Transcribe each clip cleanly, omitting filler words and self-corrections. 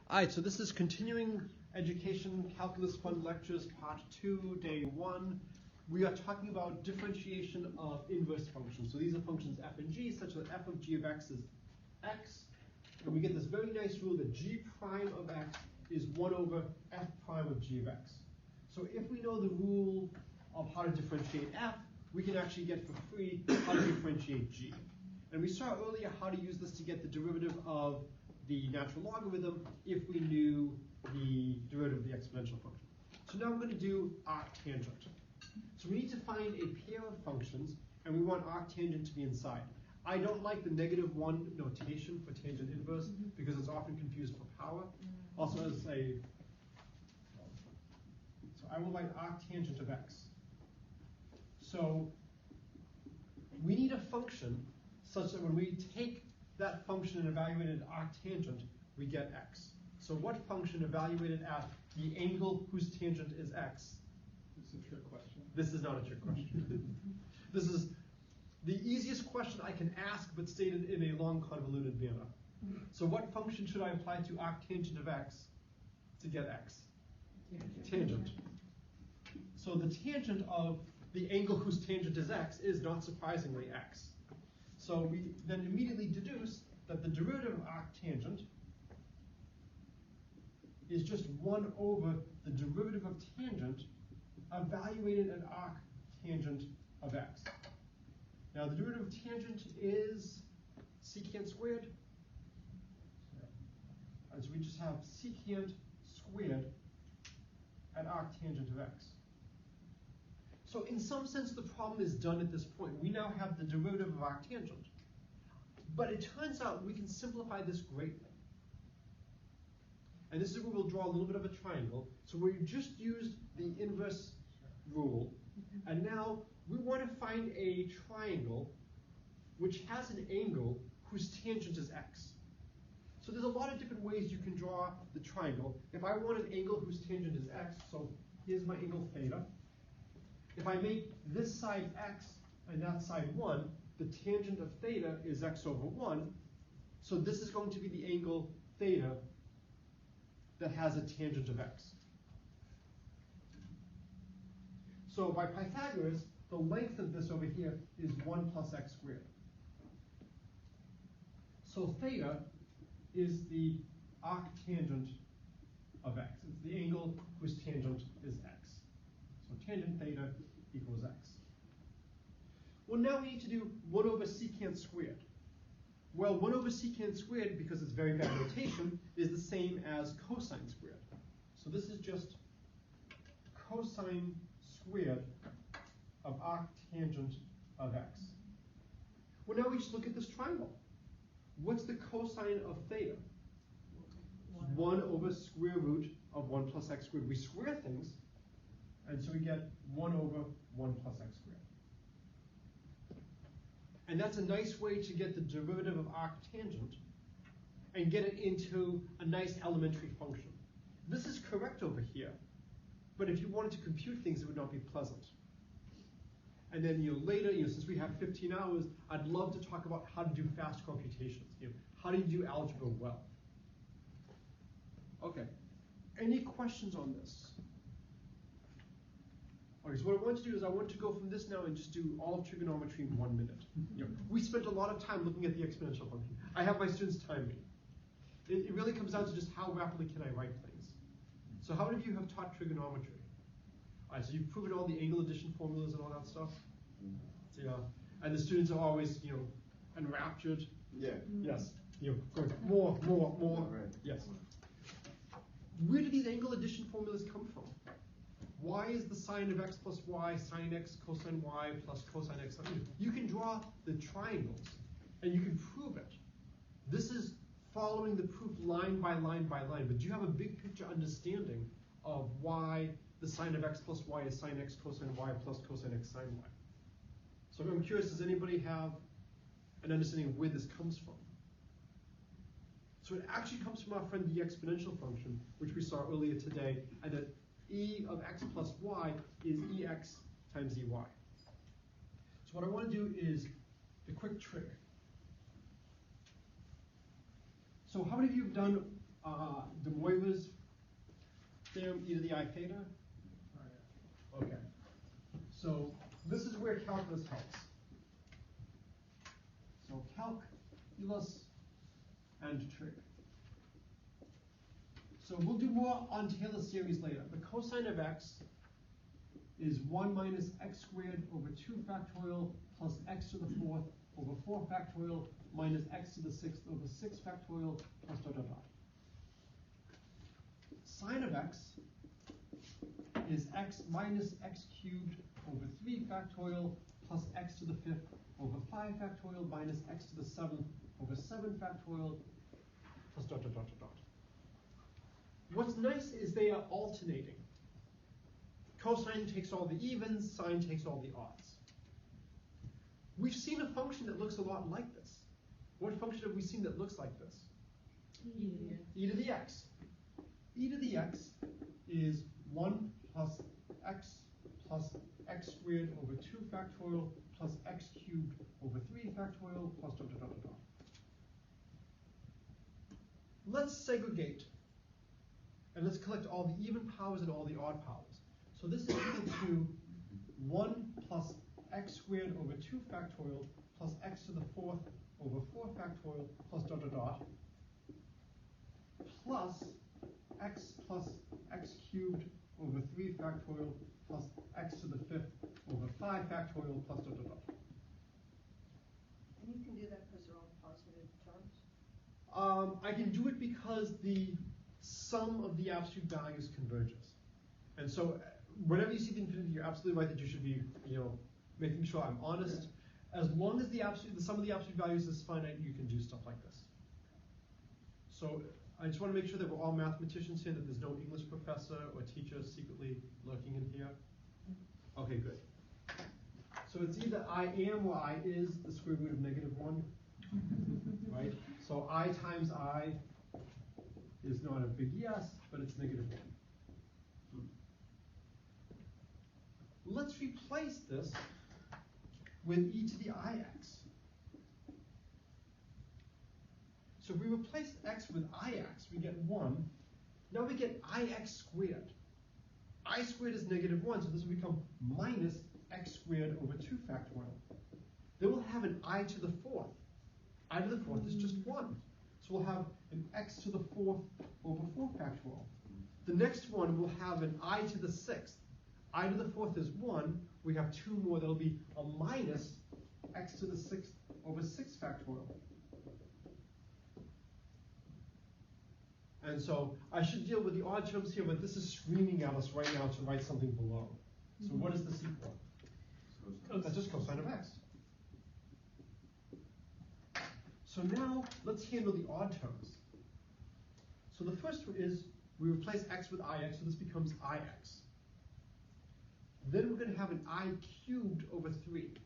All right, so this is Continuing Education Calculus Fund Lectures, Part 2, Day 1. We are talking about differentiation of inverse functions. So these are functions f and g, such that f of g of x is x. And we get this very nice rule that g prime of x is 1 over f prime of g of x. So if we know the rule of how to differentiate f, we can actually get for free how to differentiate g. And we saw earlier how to use this to get the derivative of the natural logarithm if we knew the derivative of the exponential function. So now we're going to do arctangent. So we need to find a pair of functions, and we want arctangent to be inside. I don't like the -1 notation for tangent inverse because it's often confused for power. Also as a, so I will write arctangent of x. So we need a function such that when we take that function and evaluate it at arctangent, we get x. So what function evaluated at the angle whose tangent is x? This is a trick question. This is not a trick question. This is the easiest question I can ask, but stated in a long, convoluted manner. So what function should I apply to arctangent of x to get x? Tangent. So the tangent of the angle whose tangent is x is, not surprisingly, x. So we then immediately deduce that the derivative of arctangent is just 1 over the derivative of tangent evaluated at arctangent of x. Now the derivative of tangent is secant squared. And so we just have secant squared at arctangent of x. So in some sense, the problem is done at this point. We now have the derivative of arctangent. But it turns out we can simplify this greatly. And this is where we'll draw a little bit of a triangle. So we just used the inverse rule. And now we want to find a triangle which has an angle whose tangent is x. So there's a lot of different ways you can draw the triangle. If I want an angle whose tangent is x, so here's my angle theta. If I make this side x and that side 1, the tangent of theta is x over 1. So this is going to be the angle theta that has a tangent of x. So by Pythagoras, the length of this over here is 1 plus x squared. So theta is the arctangent of x. It's the angle whose tangent is x. So tangent theta equals x. Well, now we need to do 1 over secant squared. Well, 1 over secant squared, because it's very bad notation, is the same as cosine squared. So this is just cosine squared of arctangent of x. Well, now we just look at this triangle. What's the cosine of theta? 1 over square root of 1 plus x squared. We square things, and so we get 1 over 1 plus x squared. And that's a nice way to get the derivative of arctangent and get it into a nice elementary function. This is correct over here, but if you wanted to compute things, it would not be pleasant. And then later, since we have 15 hours, I'd love to talk about how to do fast computations. How do you do algebra well? Okay. Any questions on this? Okay, so what I want to do is I want to go from this now and just do all of trigonometry in 1 minute. We spent a lot of time looking at the exponential function. I have my students time me. It really comes down to just how rapidly can I write things. So how many of you have taught trigonometry? All right, so you've proven all the angle addition formulas and all that stuff? Yeah. And the students are always, enraptured. Yeah. Yes. Good. More. Right. Yes. Where do these angle addition formulas come from? Why is the sine of x plus y sine x cosine y plus cosine x? You can draw the triangles, and you can prove it. This is following the proof line by line by line, but do you have a big picture understanding of why the sine of x plus y is sine x cosine y plus cosine x sine y? So I'm curious, does anybody have an understanding of where this comes from? So it actually comes from our friend the exponential function, which we saw earlier today, and that e of x plus y is ex times ey. So what I want to do is a quick trick. So how many of you have done De Moivre's theorem, e to the I theta? Okay. So this is where calculus helps. So calculus and trig. So we'll do more on Taylor's series later. The cosine of x is 1 minus x squared over 2 factorial plus x to the 4th over 4 factorial minus x to the 6th over 6 factorial plus dot dot dot. Sine of x is x minus x cubed over 3 factorial plus x to the 5th over 5 factorial minus x to the 7th over 7 factorial plus dot dot dot dot dot. What's nice is they are alternating. Cosine takes all the evens, sine takes all the odds. We've seen a function that looks a lot like this. What function have we seen that looks like this? E to the x. E to the x is 1 plus x squared over 2 factorial plus x cubed over 3 factorial plus dot dot dot dot dot. Let's segregate and let's collect all the even powers and all the odd powers. So this is equal to 1 plus x squared over 2 factorial plus x to the 4th over 4 factorial plus dot dot dot plus x cubed over 3 factorial plus x to the 5th over 5 factorial plus dot dot dot. And you can do that because they're all positive terms? I can do it because the sum of the absolute values converges. And so whenever you see the infinity, you're absolutely right that you should be, making sure I'm honest. As long as the sum of the absolute values is finite, you can do stuff like this. So I just want to make sure that we're all mathematicians here, that there's no English professor or teacher secretly lurking in here. Okay, good. So it's either I am or I is the square root of -1, right? So I times I is not a big yes, but it's -1. Let's replace this with e to the ix. So if we replace x with ix, we get 1. Now we get ix squared. I squared is -1, so this will become minus x squared over 2 factorial. Then we'll have an I to the 4th. I to the 4th is just 1. So we'll have an x to the 4th over 4 factorial. The next one will have an I to the 6th. I to the 4th is 1. We have 2 more. That'll be a minus x to the 6th over 6 factorial. And so I should deal with the odd terms here, but this is screaming at us right now to write something below. So what is this equal? That's just cosine of x. So now let's handle the odd terms. So the first one is we replace x with ix, so this becomes ix. Then we're going to have an I cubed over 3.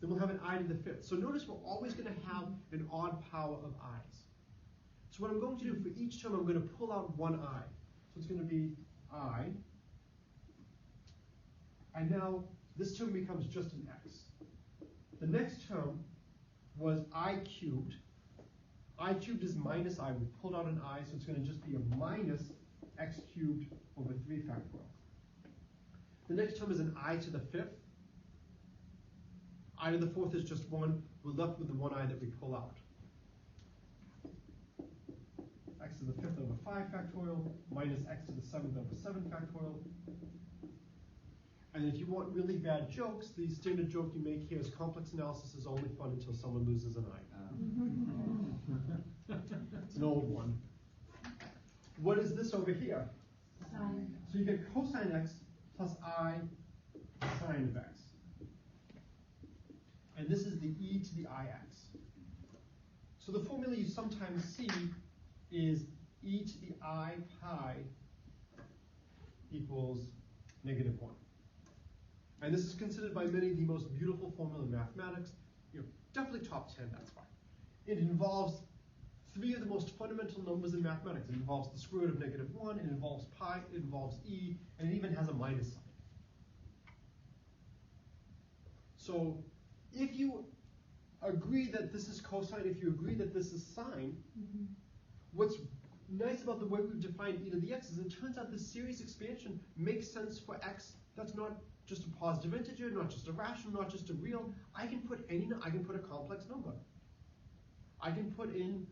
Then we'll have an I to the 5th. So notice we're always going to have an odd power of i's. So what I'm going to do for each term, I'm going to pull out one I. So it's going to be I. And now this term becomes just an x. The next term was I cubed. I cubed is minus I. We pulled out an I, so it's going to just be a minus x cubed over 3 factorial. The next term is an I to the 5th. I to the 4th is just 1. We're left with the one I that we pull out. X to the 5th over 5 factorial minus x to the 7th over 7 factorial. And if you want really bad jokes, the standard joke you make here is complex analysis is only fun until someone loses an eye. It's an old one. What is this over here? Sine. So you get cosine x plus I sine of x. And this is the e to the ix. So the formula you sometimes see is e to the I pi equals -1. And this is considered by many the most beautiful formula in mathematics. Definitely top 10, that's fine. It involves 3 of the most fundamental numbers in mathematics. It involves the square root of -1, it involves pi, it involves e, and it even has a minus sign. So if you agree that this is cosine, if you agree that this is sine, what's nice about the way we've defined e to the x is it turns out this series expansion makes sense for x that's not just a positive integer, not just a rational, not just a real. I can put a complex number. I can put in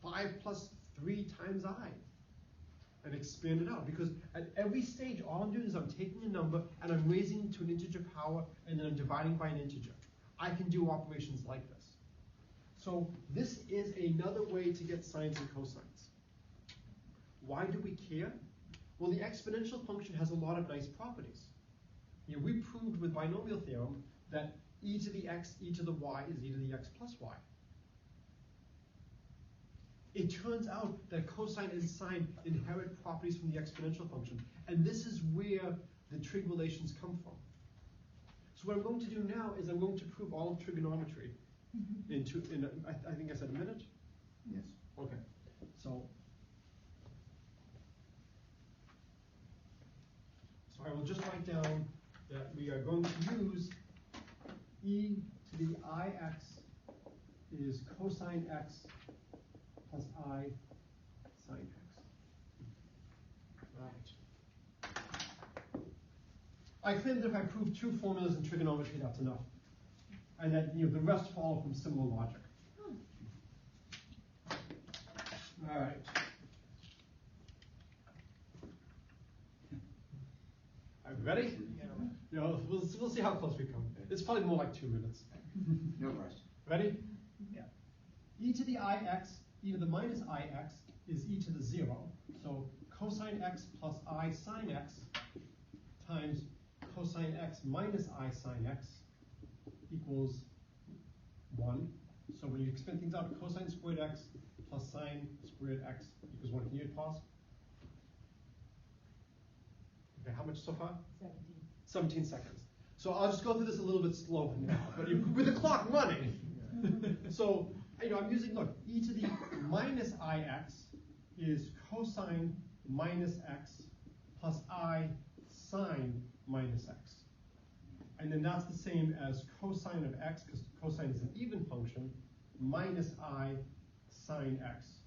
5 plus 3 times I and expand it out, because at every stage all I'm doing is I'm taking a number and I'm raising it to an integer power and then I'm dividing by an integer. I can do operations like this. So this is another way to get sines and cosines. Why do we care? Well, the exponential function has a lot of nice properties. We proved with binomial theorem that e to the x, e to the y is e to the x plus y. It turns out that cosine and sine inherit properties from the exponential function, and this is where the trig relations come from. So what I'm going to do now is I'm going to prove all of trigonometry I think I said a minute? Yes. Okay. So I will just write down that we are going to use e to the ix is cosine x plus I sine x. Right. I claim that if I prove 2 formulas in trigonometry, that's enough. And that the rest follow from similar logic. All right. Are we ready? Yeah. We'll see how close we come. It's probably more like 2 minutes. No rush. Ready? Yeah. E to the ix, e to the minus ix is e to the 0. So cosine x plus I sine x times cosine x minus I sine x equals 1. So when you expand things out, cosine squared x plus sine squared x equals 1. Can you hit pause? Okay, how much so far? 17 seconds. So I'll just go through this a little bit slower now, but with the clock running. So I'm using, look, e to the minus ix is cosine minus x plus I sine minus x. And then that's the same as cosine of x, because cosine is an even function, minus I sine x,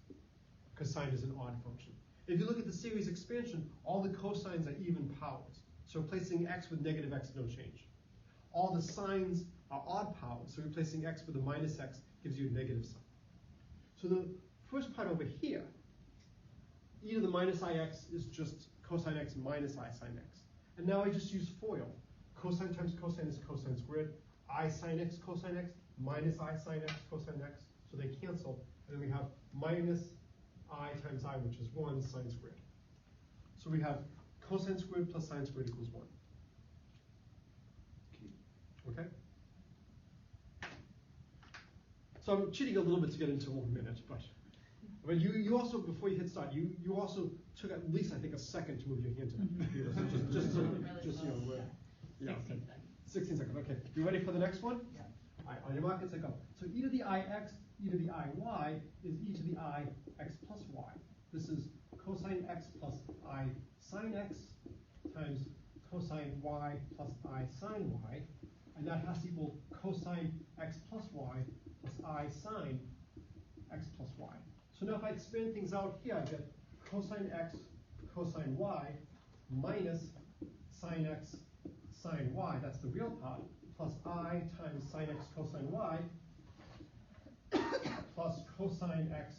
because sine is an odd function. If you look at the series expansion, all the cosines are even powers. So replacing x with negative x, no change. All the sines are odd powers, so replacing x with a minus x gives you a negative sign. So the first part over here, e to the minus ix is just cosine x minus I sine x. And now I just use FOIL. Cosine times cosine is cosine squared. I sine x cosine x minus I sine x cosine x. So they cancel. And then we have minus I times I, which is 1 sine squared. So we have cosine squared plus sine squared equals 1. Okay? So I'm cheating a little bit to get into 1 minute, but you also, before you hit start, you also took at least, I think, a second to move your hand to the computer. So just yeah, 16 seconds. Okay. You ready for the next one? Yeah. All right, on your mark, let's go. So e to the ix, e to the iy is e to the I x plus y. This is cosine x plus I sine x times cosine y plus I sine y. And that has to equal cosine x plus y plus I sine x plus y. So now if I expand things out here, I get cosine x cosine y minus sine x sine y, that's the real part, plus I times sine x cosine y plus cosine x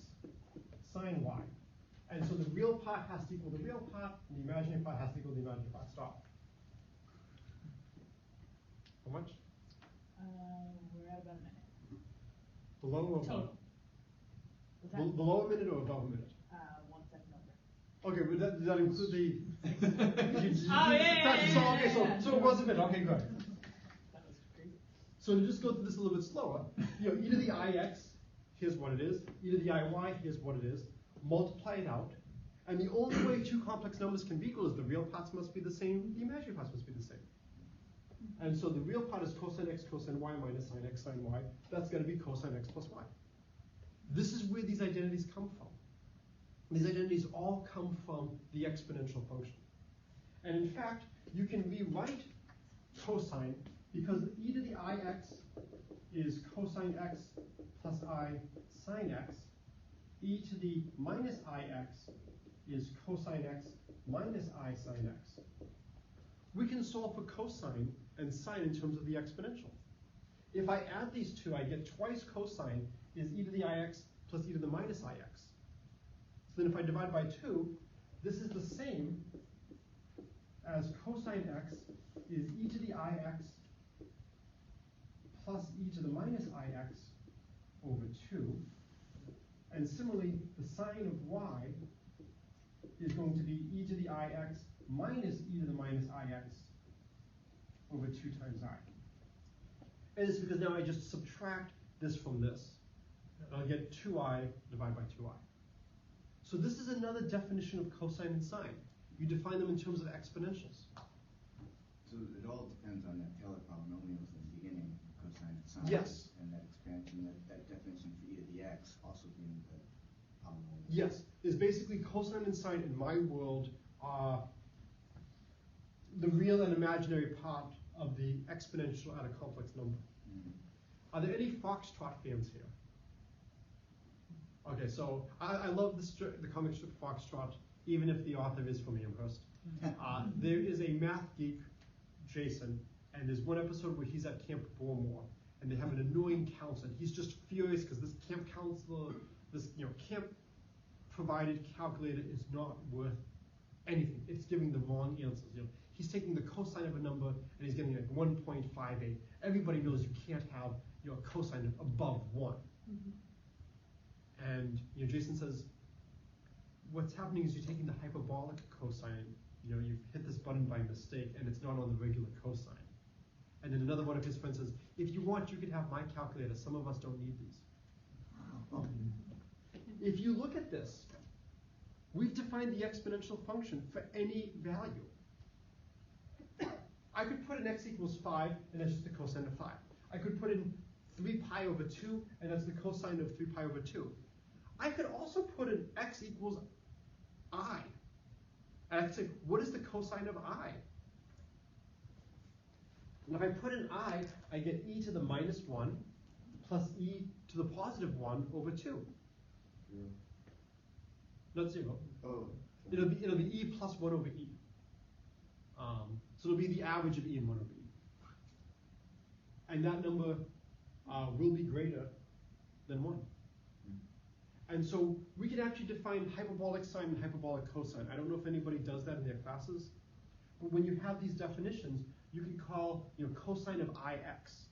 sine y. And so the real part has to equal the real part, and the imaginary part has to equal the imaginary part. Stop. How much? We're at about a minute. Below or above? Total. Was that Below a minute or above a minute? 1 second over? Okay, but does that include the? Yeah. So it was a minute. Okay, good. That was crazy. So to just go through this a little bit slower, e to the ix, here's what it is. E to the iy, here's what it is. Multiply it out, and the only way 2 complex numbers can be equal is the real parts must be the same, the imaginary parts must be the same. And so the real part is cosine x cosine y minus sine x sine y. That's going to be cosine x plus y. This is where these identities come from. These identities all come from the exponential function. And in fact, you can rewrite cosine because e to the ix is cosine x plus I sine x e to the minus ix is cosine x minus I sine x. We can solve for cosine and sine in terms of the exponential. If I add these two, I get twice cosine is e to the ix plus e to the minus ix. So then if I divide by 2, this is the same as cosine x is e to the ix plus e to the minus ix over 2. And similarly, the sine of y is going to be e to the ix minus e to the minus ix over 2 times I. And it's because now I just subtract this from this. And I'll get 2i divided by 2i. So this is another definition of cosine and sine. You define them in terms of exponentials. So it all depends on that Taylor polynomials in the beginning, cosine and sine. Yes. And that expansion, that definition for e to the x also being the polynomial. Yes, is basically cosine and sine in my world are the real and imaginary part of the exponential at a complex number. Are there any Foxtrot fans here? Okay, so I love the comic strip Foxtrot, even if the author is from Amherst. There is a math geek, Jason, and there's one episode where he's at Camp Bormore, and they have an annoying counselor. He's just furious because this camp counselor, this camp provided calculator is not worth anything. It's giving the wrong answers. He's taking the cosine of a number and he's getting like 1.58. Everybody knows you can't have a cosine above 1. And Jason says, what's happening is you're taking the hyperbolic cosine. You've hit this button by mistake and it's not on the regular cosine. And then another one of his friends says, if you want, you could have my calculator. Some of us don't need these. If you look at this, we've defined the exponential function for any value. I could put in x equals 5, and that's just the cosine of 5. I could put in 3 pi over 2, and that's the cosine of 3 pi over 2. I could also put in x equals I. And I could say, what is the cosine of I? And if I put in I get e to the minus 1 plus e to the positive 1 over 2. Not 0. Oh. It'll be e plus 1 over e. So it'll be the average of e and 1 over e. And that number will be greater than 1. And so we can actually define hyperbolic sine and hyperbolic cosine. I don't know if anybody does that in their classes. But when you have these definitions, you can call cosine of ix.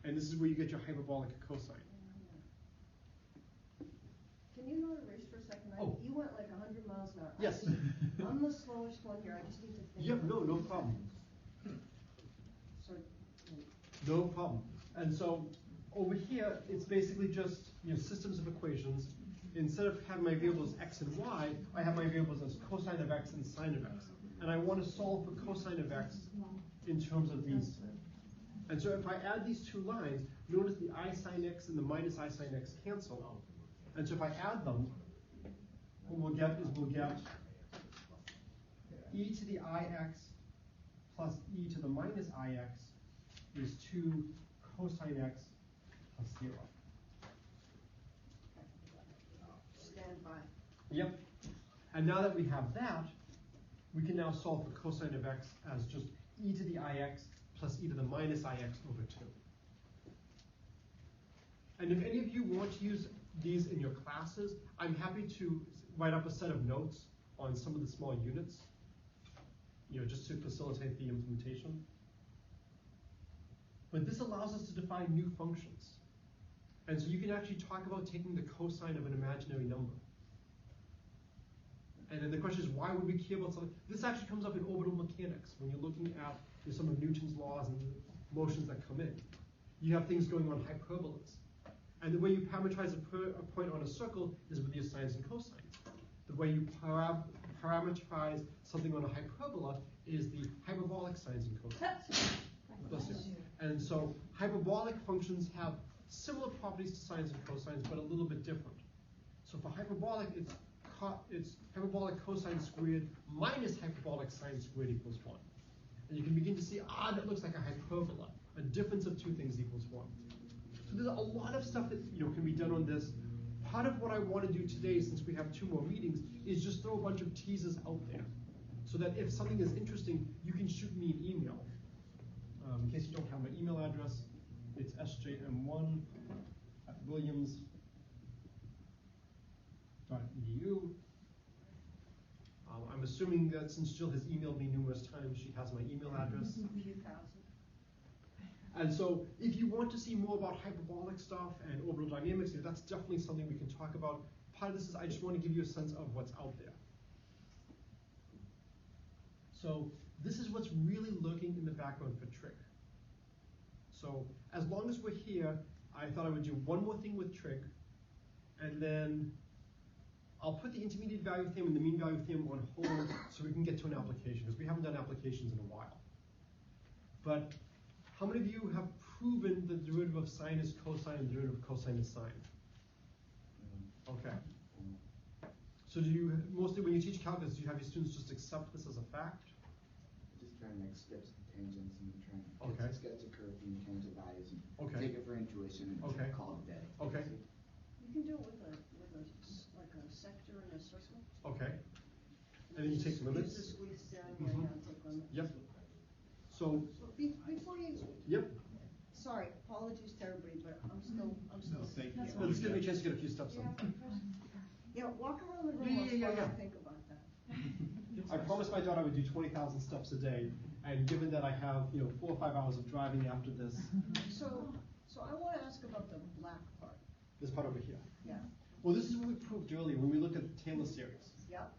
And this is where you get your hyperbolic cosine. Can you not erase for a second? Oh. You went like 100 miles an hour. Yes. I'm the slowest one here. I just need to think. Yep, no problem. So, No problem. And so over here, it's basically just systems of equations. Instead of having my variables x and y, I have my variables as cosine of x and sine of x. And I want to solve for cosine of x in terms of these. And so if I add these two lines, notice the I sine x and the minus I sine x cancel. And so if I add them, what we'll get e to the ix plus e to the minus ix is 2 cosine x plus 0. stand by. Yep. And now that we have that, we can now solve for cosine of x as just e to the ix plus e to the minus ix over 2. And if any of you want to use these in your classes, I'm happy to write up a set of notes on some of the small units, just to facilitate the implementation. But this allows us to define new functions. And so you can actually talk about taking the cosine of an imaginary number. And then the question is, why would we care about something? This actually comes up in orbital mechanics when you're looking at some of Newton's laws and the motions that come in. You have things going on hyperbolas. And the way you parameterize a point on a circle is with your sines and cosines. The way you parameterize something on a hyperbola is the hyperbolic sines and cosines. And so hyperbolic functions have similar properties to sines and cosines, but a little bit different. So for hyperbolic, it's hyperbolic cosine squared minus hyperbolic sine squared equals 1. And you can begin to see, that looks like a hyperbola. A difference of two things equals 1. So there's a lot of stuff that can be done on this. part of what I want to do today, since we have 2 more meetings, is just throw a bunch of teasers out there, so that if something is interesting, you can shoot me an email. In case you don't have my email address, it's sjm1@williams.edu. I'm assuming that since Jill has emailed me numerous times, she has my email address. And so if you want to see more about hyperbolic stuff and orbital dynamics, that's definitely something we can talk about. Part of this is I just want to give you a sense of what's out there. So this is what's really lurking in the background for trig. So as long as we're here, I thought I would do one more thing with trig, and then I'll put the intermediate value theorem and the mean value theorem on hold so we can get to an application, because we haven't done applications in a while. But how many of you have proven the derivative of sine is cosine and the derivative of cosine is sine? Okay. So do you, mostly when you teach calculus, do you have your students just accept this as a fact? Just trying to make steps and tangents and trying to sketch a curve and tangent values and take it for intuition and call it a day. Okay. You can do it with a like a sector and a circle. Okay. And then you take limits. Use the squeeze down way down, take limits. Yep. So. Before you. Yep. Sorry, apologies to everybody, but I'm still. thank you. Well, this gives me a chance to get a few steps Yeah, in. yeah, walk around the room Yeah. while I think about that. I promised my daughter I would do 20,000 steps a day, and given that I have 4 or 5 hours of driving after this, So I want to ask about the black part. this part over here. Yeah. Well, this is what we proved earlier when we looked at the Taylor series. Yep.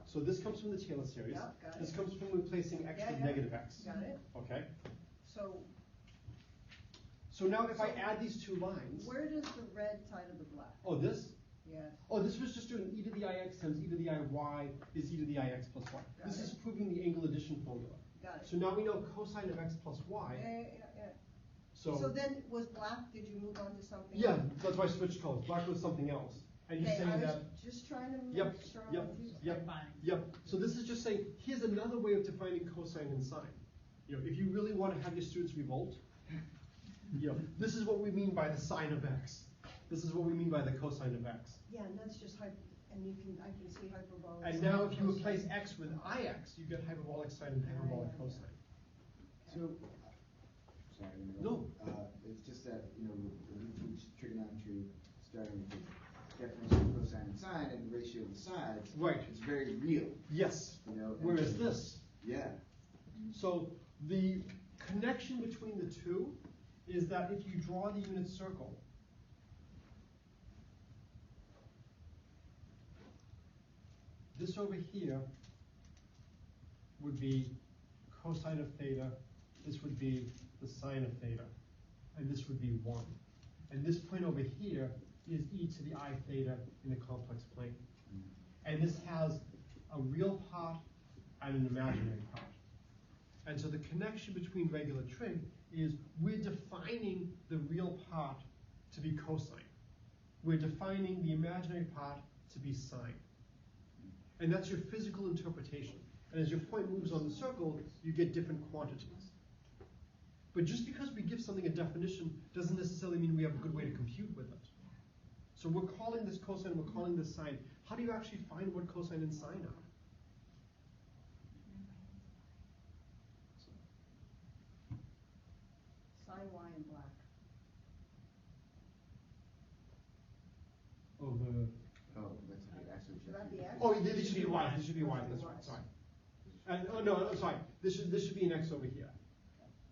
So this comes from the Taylor series. Yep, got This it. comes from replacing x with negative x. Got it. Okay. So now if I add these 2 lines. where does the red tie to the black? Oh, this? Yeah. Oh, this was just doing e to the ix times e to the iy is e to the ix plus y. Got This it. is proving the angle addition formula. Got it. So now we know cosine of x plus y. Yeah. So then was black, did you move on to something? yeah, else? that's why I switched colors. Black was something else. And you're Okay, saying I was that. just trying to make Yep, sure I'm yep, confused. yep, Fine. yep. So this is just saying, here's another way of defining cosine and sine. If you really want to have your students revolt, this is what we mean by the sine of x. This is what we mean by the cosine of x. Yeah, and that's just I can see hyperbolic. And sine now if you cosine. replace x with ix, you get hyperbolic sine and hyperbolic Yeah. cosine. So, sorry. No. It's just that, when we teach trigonometry, starting with the definition of cosine and sine and the ratio of the sides, Right. it's very real. Yes. and Whereas this. Yeah. So the connection between the two is that if you draw the unit circle, this over here would be cosine of theta, this would be the sine of theta, and this would be 1. And this point over here is e to the I theta in the complex plane. And this has a real part and an imaginary part. And so the connection between regular trig is we're defining the real part to be cosine. We're defining the imaginary part to be sine. And that's your physical interpretation. And as your point moves on the circle, you get different quantities. But just because we give something a definition doesn't necessarily mean we have a good way to compute with it. So we're calling this cosine, we're calling this sine. How do you actually find what cosine and sine are? Sine Y and black. Oh, the. Oh, that's okay. Actually, Should that be X? Oh, this should be y. This should be y. That's right. Sorry. Oh no, I'm sorry. This should be an x over here.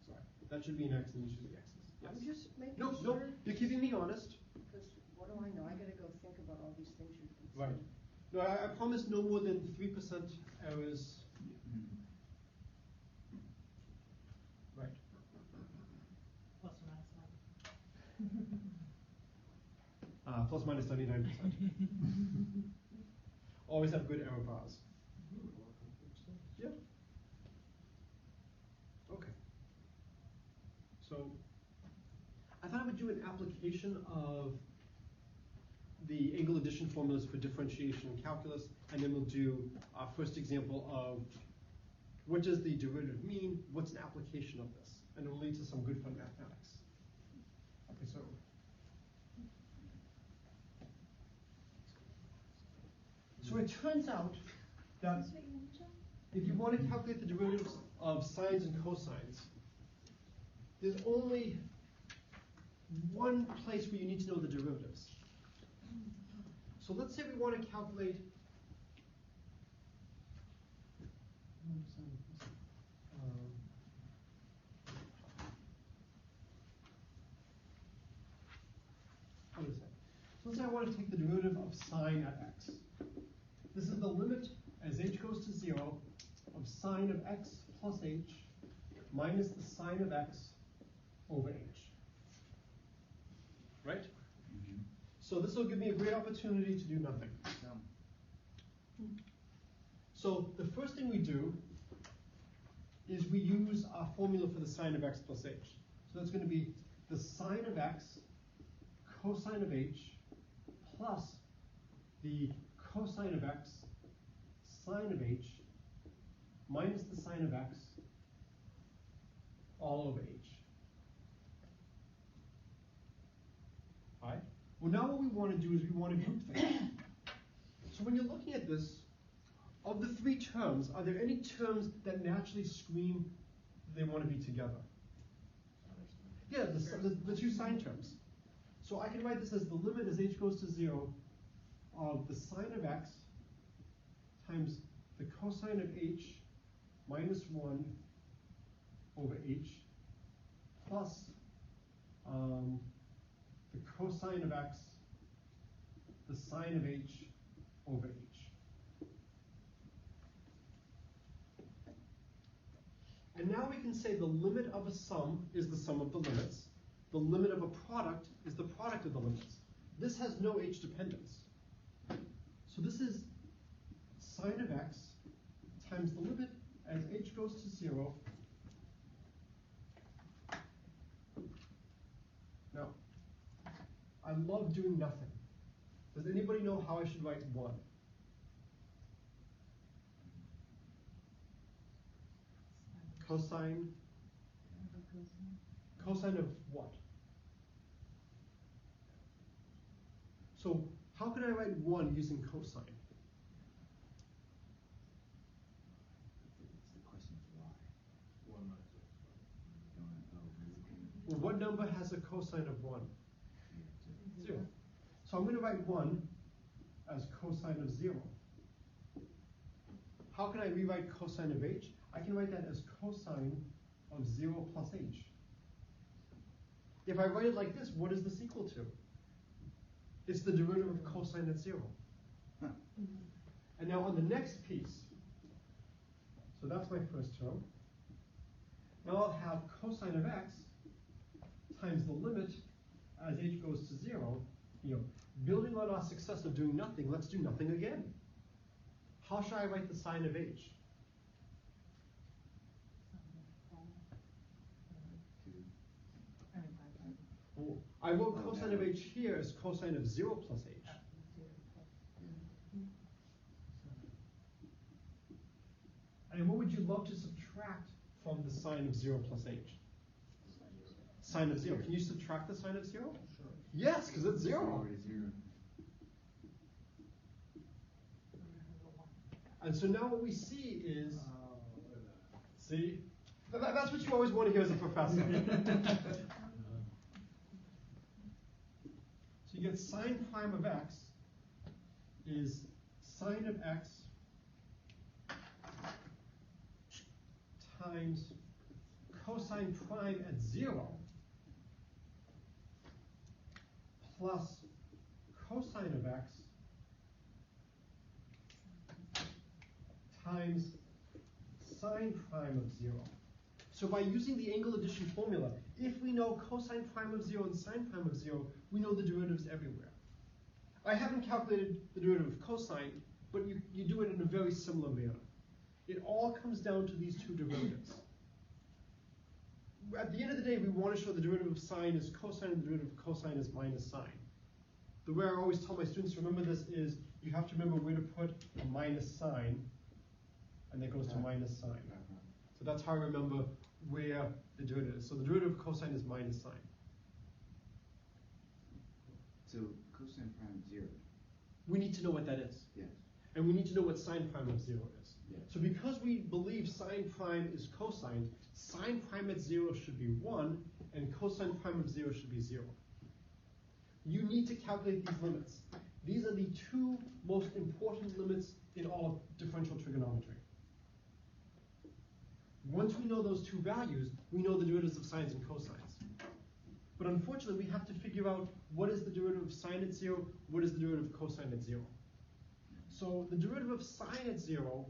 Sorry. That should be an x, and this should be x's. Yes. I'm just making No, sure. you're keeping me honest. Because what do I know? I gotta go think about all these things you've been Right. saying. No, I promise no more than 3% errors. Right. Plus or minus 1. Plus minus 99%. Always have good error bars. Yeah. Okay. So I thought I would do an application of the angle addition formulas for differentiation in calculus, and then we'll do our first example of what does the derivative mean, what's an application of this, and it'll lead to some good fun mathematics. Okay, so So it turns out that if you want to calculate the derivatives of sines and cosines, there's only one place where you need to know the derivatives. So let's say we want to calculate what is that? So let's say I want to take the derivative of sine of x. This is the limit as h goes to 0 of sine of x plus h minus the sine of x over h. Right? So this will give me a great opportunity to do nothing. So the first thing we do is we use our formula for the sine of x plus h. So that's going to be the sine of x cosine of h plus the cosine of x sine of h minus the sine of x all over h. All right? Well, now what we want to do is we want to group things. So when you're looking at this, of the three terms, are there any terms that naturally scream they want to be together? Yeah, the two sine terms. So I can write this as the limit as h goes to 0 of the sine of x times the cosine of h minus 1 over h plus the cosine of x, the sine of h over h. And now we can say the limit of a sum is the sum of the limits. The limit of a product is the product of the limits. This has no h dependence. So this is sine of x times the limit as h goes to 0. Now, I love doing nothing. Does anybody know how I should write 1? Cosine? Cosine of what? So how can I write 1 using cosine? It's the question of why. 1 minus x. Well, what number has a cosine of 1? 0. So I'm going to write 1 as cosine of 0. How can I rewrite cosine of h? I can write that as cosine of 0 plus h. If I write it like this, what is this equal to? It's the derivative of cosine at 0. Huh. And now on the next piece, so that's my first term. Now I'll have cosine of x times the limit as h goes to 0. Building on our success of doing nothing, let's do nothing again. How shall I write the sine of h? Well, I wrote cosine of h here as cosine of 0 plus h. And what would you love to subtract from the sine of 0 plus h? Sine of 0. Can you subtract the sine of 0? Sure. Yes, because it's 0. Already 0. And so now what we see is, see, that's what you always want to hear as a professor. So you get sine prime of x is sine of x times cosine prime at 0 plus cosine of x times sine prime of 0. So by using the angle addition formula, if we know cosine prime of 0 and sine prime of 0, we know the derivatives everywhere. I haven't calculated the derivative of cosine, but you do it in a very similar manner. It all comes down to these two derivatives. At the end of the day, we want to show the derivative of sine is cosine and the derivative of cosine is minus sine. The way I always tell my students to remember this is you have to remember where to put a minus sign, and that goes to minus sine. So that's how I remember where the derivative is. So the derivative of cosine is minus sine. So cosine prime of 0. We need to know what that is. Yes. And we need to know what sine prime of 0 is. Yeah. So because we believe sine prime is cosine, sine prime at 0 should be 1, and cosine prime of 0 should be 0. You need to calculate these limits. These are the two most important limits in all of differential trigonometry. Once we know those two values, we know the derivatives of sines and cosines. But unfortunately, we have to figure out what is the derivative of sine at 0, what is the derivative of cosine at 0. So the derivative of sine at 0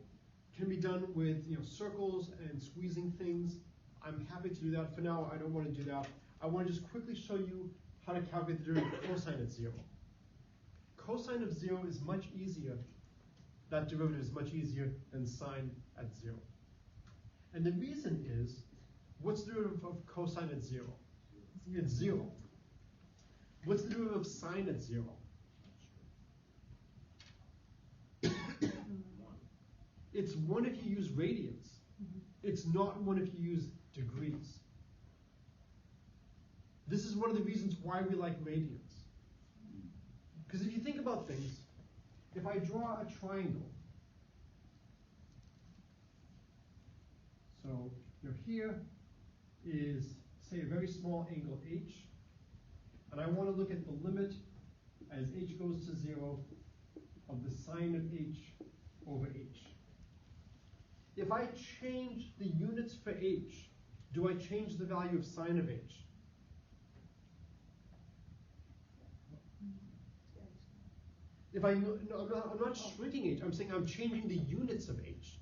can be done with circles and squeezing things. I'm happy to do that. For now, I don't want to do that. I want to just quickly show you how to calculate the derivative of cosine at 0. Cosine of 0 is much easier. That derivative is much easier than sine at 0. And the reason is, what's the derivative of cosine at 0? It's 0. What's the derivative of sine at 0? It's 1 if you use radians. It's not 1 if you use degrees. This is one of the reasons why we like radians. Because if you think about things, if I draw a triangle, so here is, say, a very small angle h, and I want to look at the limit as h goes to 0 of the sine of h over h. If I change the units for h, do I change the value of sine of h? If I'm not shrinking h, I'm saying I'm changing the units of h.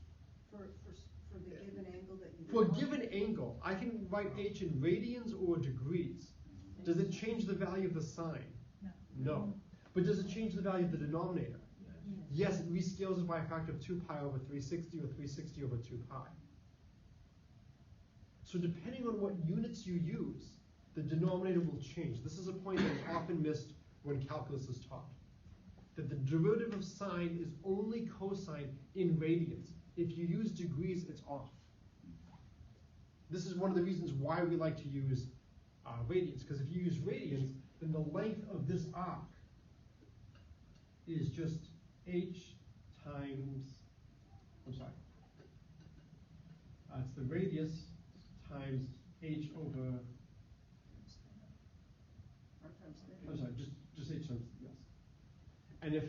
For the given angle that you For a given angle, I can write h in radians or degrees. Does it change the value of the sine? No. But does it change the value of the denominator? Yes, it rescales it by a factor of 2 pi over 360 or 360 over 2 pi. So depending on what units you use, the denominator will change. This is a point that is often missed when calculus is taught. That the derivative of sine is only cosine in radians. If you use degrees, it's off. This is one of the reasons why we like to use radians, because if you use radians, then the length of this arc is just h times, it's the radius times h over, just h times, yes. And if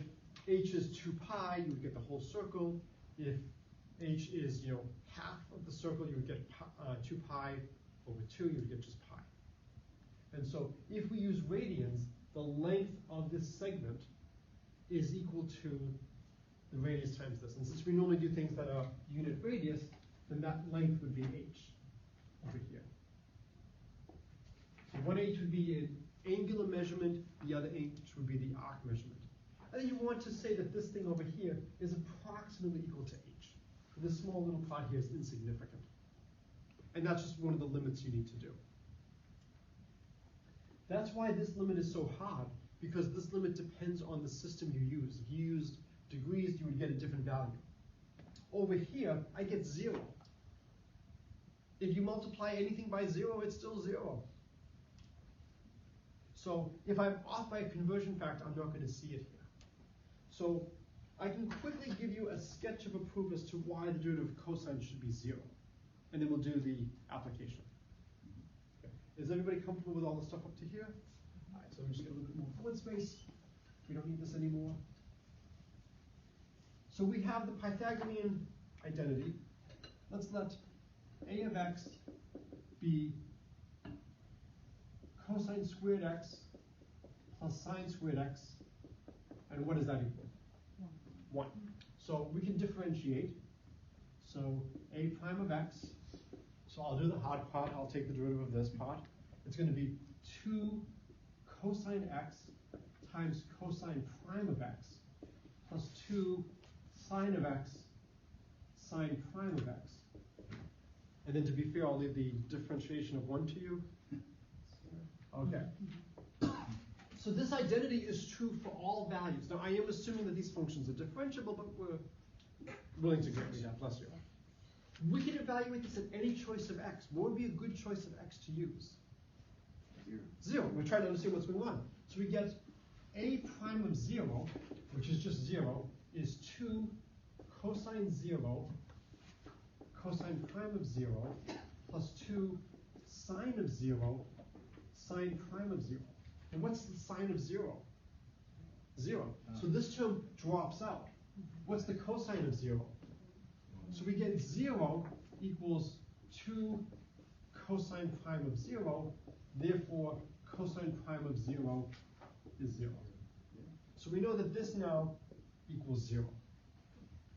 h is 2 pi, you would get the whole circle. If h is, half of the circle, you would get 2 pi over 2, you would get just pi. And so if we use radians, the length of this segment is equal to the radius times this. And since we normally do things that are unit radius, then that length would be h over here. So one h would be an angular measurement, the other h would be the arc measurement. And then you want to say that this thing over here is approximately equal to h. This small little part here is insignificant. And that's just one of the limits you need to do. That's why this limit is so hard, because this limit depends on the system you use. If you used degrees, you would get a different value. Over here, I get 0. If you multiply anything by 0, it's still 0. So if I'm off by a conversion factor, I'm not going to see it here. So I can quickly give you a sketch of a proof as to why the derivative of cosine should be 0. And then we'll do the application. Okay. Is everybody comfortable with all the stuff up to here? All right, so I'm just get a little bit more fluid space. We don't need this anymore. So we have the Pythagorean identity. Let's let a of x be cosine squared x plus sine squared x. And what does that equal? 1. So we can differentiate. So a prime of x, so I'll do the hard part, I'll take the derivative of this part. It's going to be 2 cosine x times cosine prime of x plus 2 sine of x sine prime of x. And then to be fair, I'll leave the differentiation of 1 to you. Okay. So this identity is true for all values. Now I am assuming that these functions are differentiable, but we're willing to grant me that, bless you. We can evaluate this at any choice of x. What would be a good choice of x to use? 0. We're trying to understand what's going on. So we get a prime of 0, which is just 0, is 2 cosine 0 cosine prime of 0 plus 2 sine of 0 sine prime of 0. And what's the sine of 0? 0. So this term drops out. What's the cosine of 0? So we get 0 equals 2 cosine prime of 0. Therefore, cosine prime of 0 is 0. So we know that this now equals 0.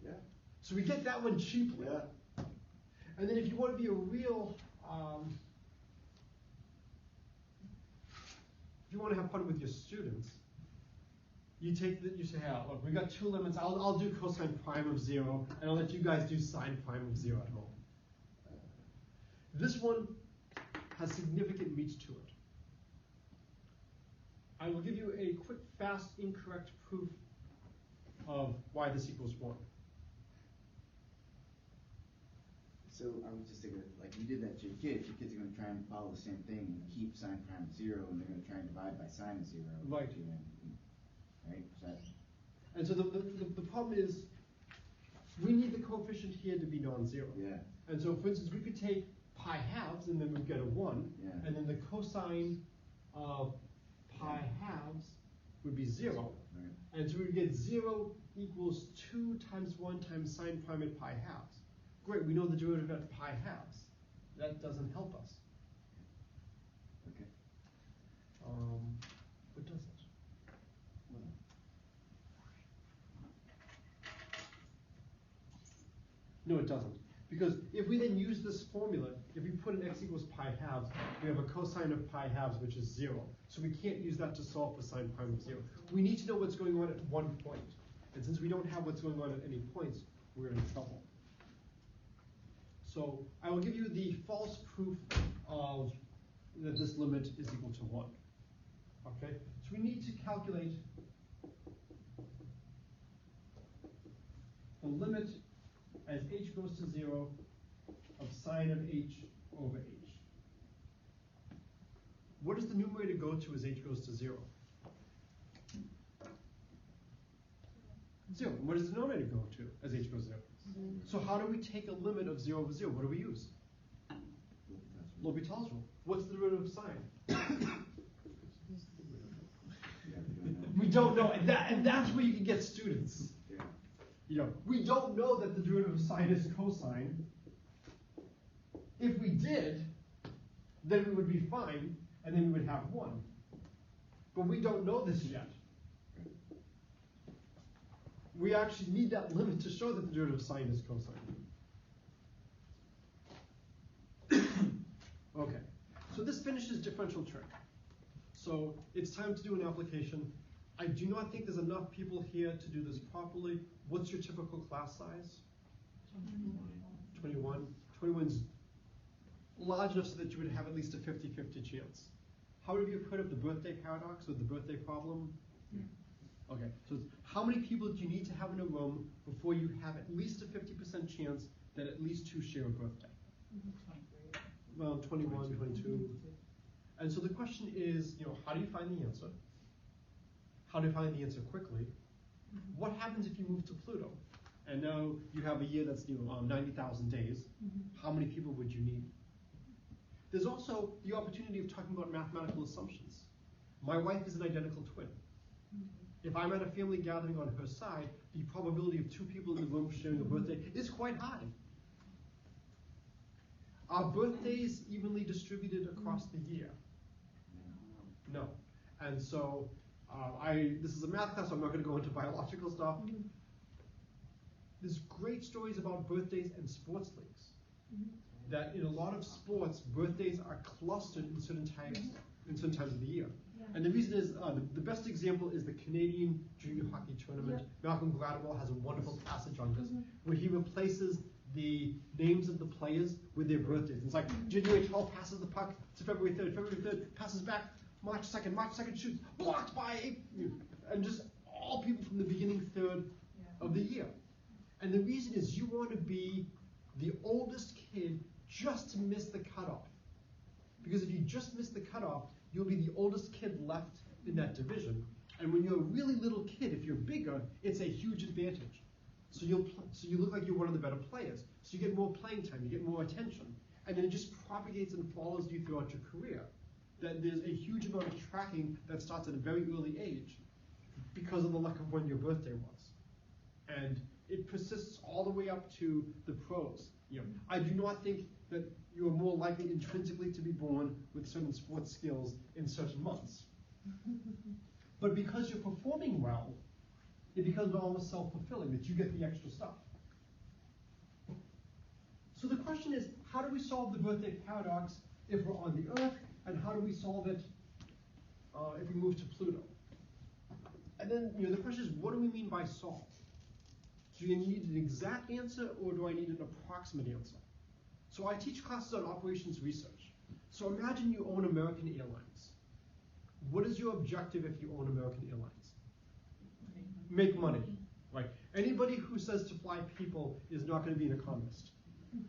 Yeah. So we get that one cheaply. Yeah. And then if you want to be a real, if you want to have fun with your students, you say, look, we got two limits. I'll do cosine prime of 0, and I'll let you guys do sine prime of 0 at home. This one has significant meat to it. I will give you a quick, fast, incorrect proof of why this equals 1. So I was just thinking, like you did that to your kids are going to try and follow the same thing and keep sine prime of 0, and they're going to try and divide by sine of 0. Right. Right? And so the problem is, we need the coefficient here to be non-zero. Yeah. And so, for instance, we could take pi halves, and then we'd get a 1, yeah. and then the cosine of pi halves would be 0. Right. And so we would get 0 equals 2 times 1 times sine prime at pi halves. Great, we know the derivative at pi halves. That doesn't help us. Okay. What does it? No, it doesn't. Because if we then use this formula, if we put in x equals pi halves, we have a cosine of pi halves, which is 0. So we can't use that to solve for sine prime of 0. We need to know what's going on at one point. And since we don't have what's going on at any points, we're in trouble. So I will give you the false proof of that this limit is equal to 1. Okay? So we need to calculate the limit as h goes to 0 of sine of h over h. What does the numerator go to as h goes to 0? 0. And what does the denominator go to as h goes to 0? So how do we take a limit of 0 over 0? What do we use? L'Hopital's rule. What's the derivative of sine? We don't know, and that's where you can get students. Yeah. You know, we don't know that the derivative of sine is cosine. If we did, then we would be fine, and then we would have 1. But we don't know this yet. We actually need that limit to show that the derivative of sine is cosine. Okay, so this finishes differential trig. So it's time to do an application. I do not think there's enough people here to do this properly. What's your typical class size? 21. 21's large enough so that you would have at least a 50-50 chance. How have you heard of the birthday paradox or the birthday problem? Yeah. Okay, so it's how many people do you need to have in a room before you have at least a 50% chance that at least 2 share a birthday? 23. Well, 21, 22. And so the question is, how do you find the answer? How do you find the answer quickly? What happens if you move to Pluto? And now you have a year that's 90,000 days. How many people would you need? There's also the opportunity of talking about mathematical assumptions. My wife is an identical twin. If I'm at a family gathering on her side, the probability of 2 people in the room sharing a birthday is quite high. Are birthdays evenly distributed across the year? No. And so, this is a math class, so I'm not going to go into biological stuff. There's great stories about birthdays and sports leagues. That in a lot of sports, birthdays are clustered in certain times of the year. And the reason is, the best example is the Canadian junior hockey tournament. Malcolm Gladwell has a wonderful passage on this, where he replaces the names of the players with their birthdays. It's like January 12th passes the puck to February 3rd. February 3rd passes back, March 2nd. March 2nd shoots, blocked by 8. And just all people from the beginning third of the year. And the reason is you want to be the oldest kid just to miss the cutoff. Because if you just miss the cutoff, you'll be the oldest kid left in that division. And when you're a really little kid, if you're bigger, it's a huge advantage. So you look like you're one of the better players. So you get more playing time, you get more attention. And then it just propagates and follows you throughout your career. That there's a huge amount of tracking that starts at a very early age because of the luck of when your birthday was. And it persists all the way up to the pros. I do not think that you're more likely intrinsically to be born with certain sports skills in certain months. But because you're performing well, it becomes almost self-fulfilling that you get the extra stuff. So the question is, how do we solve the birthday paradox if we're on the Earth, and how do we solve it if we move to Pluto? And then the question is, what do we mean by solve? Do you need an exact answer, or do I need an approximate answer? So I teach classes on operations research. So imagine you own American Airlines. What is your objective if you own American Airlines? Make money, right? Anybody who says to fly people is not going to be an economist,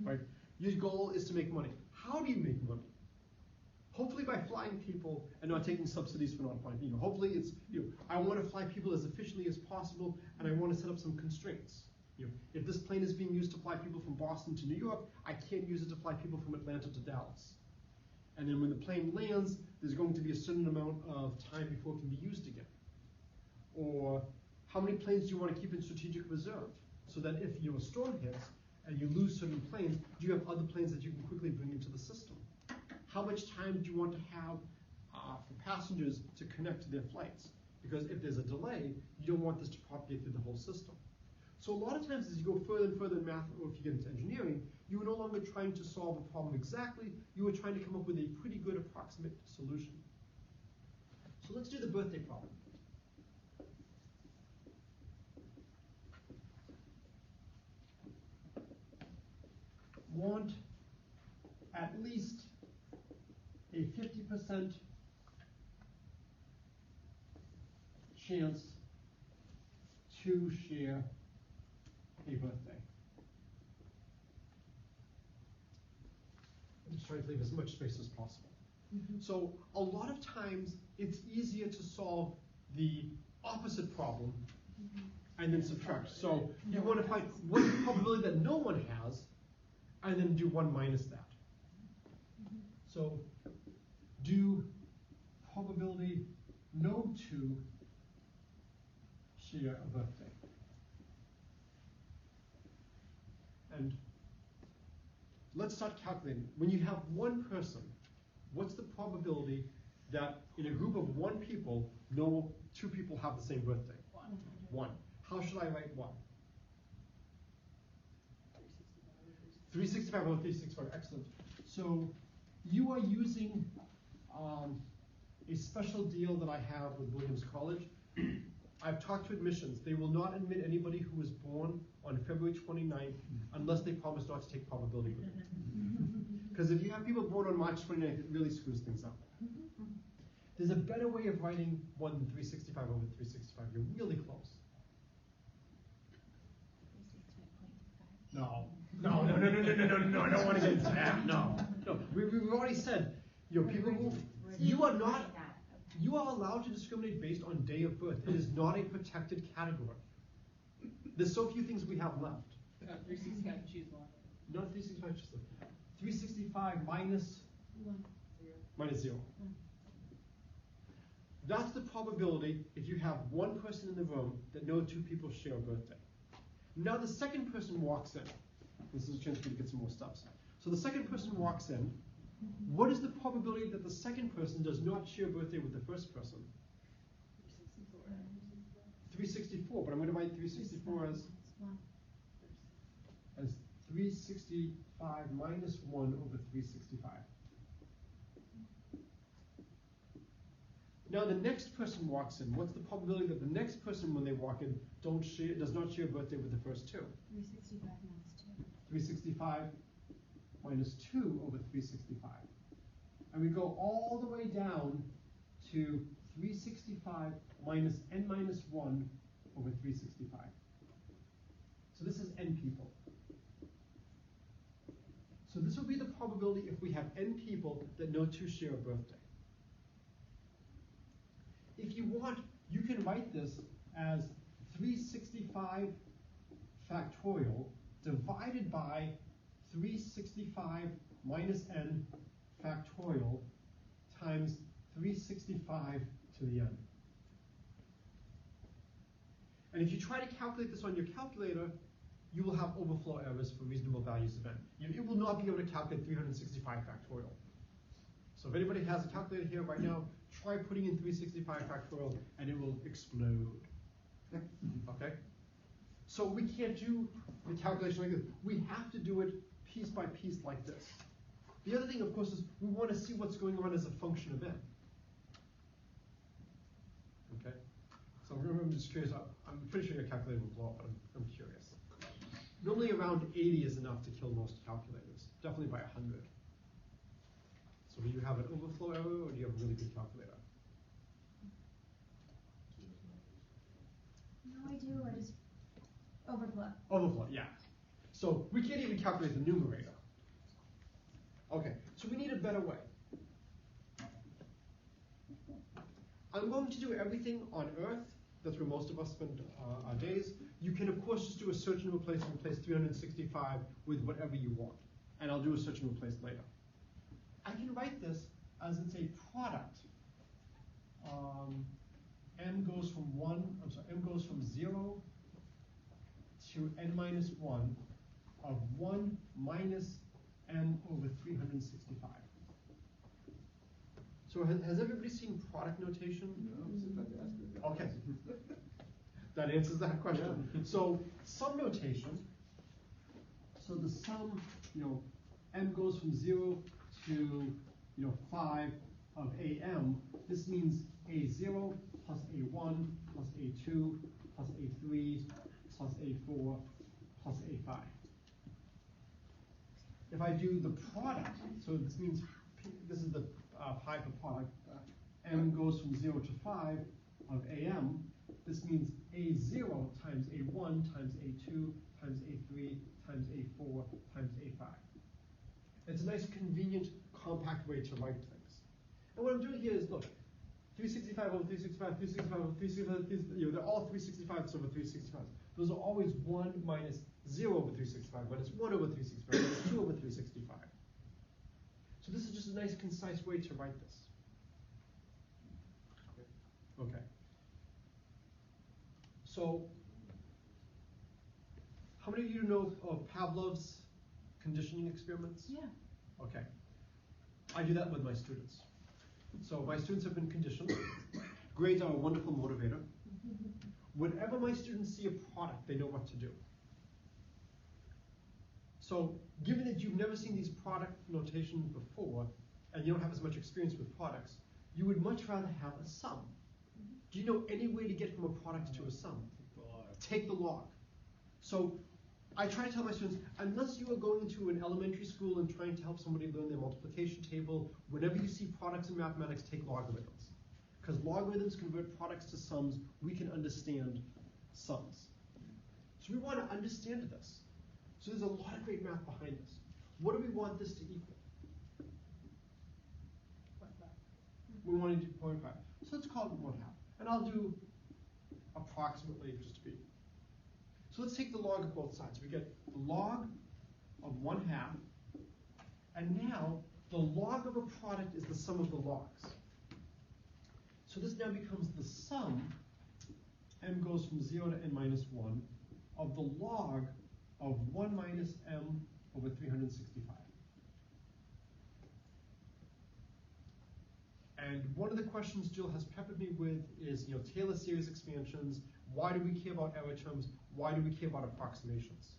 right? Your goal is to make money. How do you make money? Hopefully by flying people and not taking subsidies for not flying people. Hopefully it's, I want to fly people as efficiently as possible, and I want to set up some constraints. If this plane is being used to fly people from Boston to New York, I can't use it to fly people from Atlanta to Dallas. And then when the plane lands, there's going to be a certain amount of time before it can be used again. Or how many planes do you want to keep in strategic reserve? So that if a storm hits and you lose certain planes, do you have other planes that you can quickly bring into the system? How much time do you want to have for passengers to connect to their flights? Because if there's a delay, you don't want this to propagate through the whole system. So a lot of times as you go further and further in math, or if you get into engineering, you are no longer trying to solve a problem exactly, you are trying to come up with a pretty good approximate solution. So let's do the birthday problem. Want at least a 50% chance to share a birthday. I'm just trying to leave as much space as possible. So a lot of times it's easier to solve the opposite problem and then subtract. So you want to find what's the probability that no one has, and then do 1 minus that. So do probability no two share a birthday. And let's start calculating. When you have one person, what's the probability that in a group of 1 people, no 2 people have the same birthday? 1. How should I write 1? 365 over 365, excellent. So you are using a special deal that I have with Williams College. I've talked to admissions. They will not admit anybody who was born on February 29th unless they promise not to take probability with it. Because if you have people born on March 29th, it really screws things up. There's a better way of writing 1 than 365 over 365. You're really close. No, I don't want to get into that. No. We've already said, people who, you are allowed to discriminate based on day of birth. It is not a protected category. There's so few things we have left. 365, choose 1. Not 365, just 365 minus 1. Minus 0. That's the probability if you have 1 person in the room that no 2 people share a birthday. Now the second person walks in. This is a chance for you to get some more steps. So the second person walks in. What is the probability that the second person does not share a birthday with the first person? 364, but I'm going to write 364 as 365 minus 1 over 365. Now the next person walks in. What's the probability that the next person, when they walk in, does not share a birthday with the first 2? 365 minus 2. 365 minus 2 over 365. And we go all the way down to 365 minus n minus 1 over 365. So this is n people. So this would be the probability if we have n people that no 2 share a birthday. If you want, you can write this as 365 factorial divided by 365 minus n factorial times 365 to the n. And if you try to calculate this on your calculator, you will have overflow errors for reasonable values of n. It will not be able to calculate 365 factorial. So if anybody has a calculator here right now, try putting in 365 factorial and it will explode. Okay? So we can't do the calculation like this. We have to do it piece by piece like this. The other thing, of course, is we want to see what's going on as a function of n. Okay? So I'm just curious. I'm pretty sure your calculator will blow up, but I'm curious. Normally around 80 is enough to kill most calculators, definitely by 100. So do you have an overflow error or do you have a really good calculator? No, I do. I just overflow. Overflow, yeah. So we can't even calculate the numerator. Okay, so we need a better way. I'm going to do everything on Earth. That's where most of us spend our days. You can, of course, just do a search and replace 365 with whatever you want. And I'll do a search and replace later. I can write this as it's a product. M goes from 0 to n minus 1 of 1 minus m over 365. So has everybody seen product notation? No, I was about to ask you that. Okay. That answers that question. Yeah. So sum notation. So the sum, m goes from 0 to 5 of am. This means a0 plus a1 plus a2 plus a3 plus a4 plus a5. If I do the product, so this means this is the pi for product. M goes from 0 to 5 of am. This means a0 times a1 times a2 times a3 times a4 times a5. It's a nice, convenient, compact way to write things. And what I'm doing here is, look, 365 over 365, 365 over 365, they're all 365s over 365s. Those are always 1 minus 0 over 365, minus 1 over 365, minus 2 over 365. So this is just a nice, concise way to write this. Okay. So, how many of you know of Pavlov's conditioning experiments? Yeah. Okay. I do that with my students. So my students have been conditioned. Grades are a wonderful motivator. Whenever my students see a product, they know what to do. So given that you've never seen these product notations before, and you don't have as much experience with products, you would much rather have a sum. Do you know any way to get from a product to a sum? Take the log. So I try to tell my students, unless you are going into an elementary school and trying to help somebody learn their multiplication table, whenever you see products in mathematics, take logarithms. Because logarithms convert products to sums, we can understand sums. So we want to understand this. So there's a lot of great math behind this. What do we want this to equal? We want to do 0.5. So let's call it 1/2. And I'll do approximately just to be. So let's take the log of both sides. We get the log of 1/2. And now the log of a product is the sum of the logs. So this now becomes the sum, m goes from 0 to n minus 1, of the log of 1 minus m over 365. And one of the questions Jill has peppered me with is, Taylor series expansions. Why do we care about error terms? Why do we care about approximations?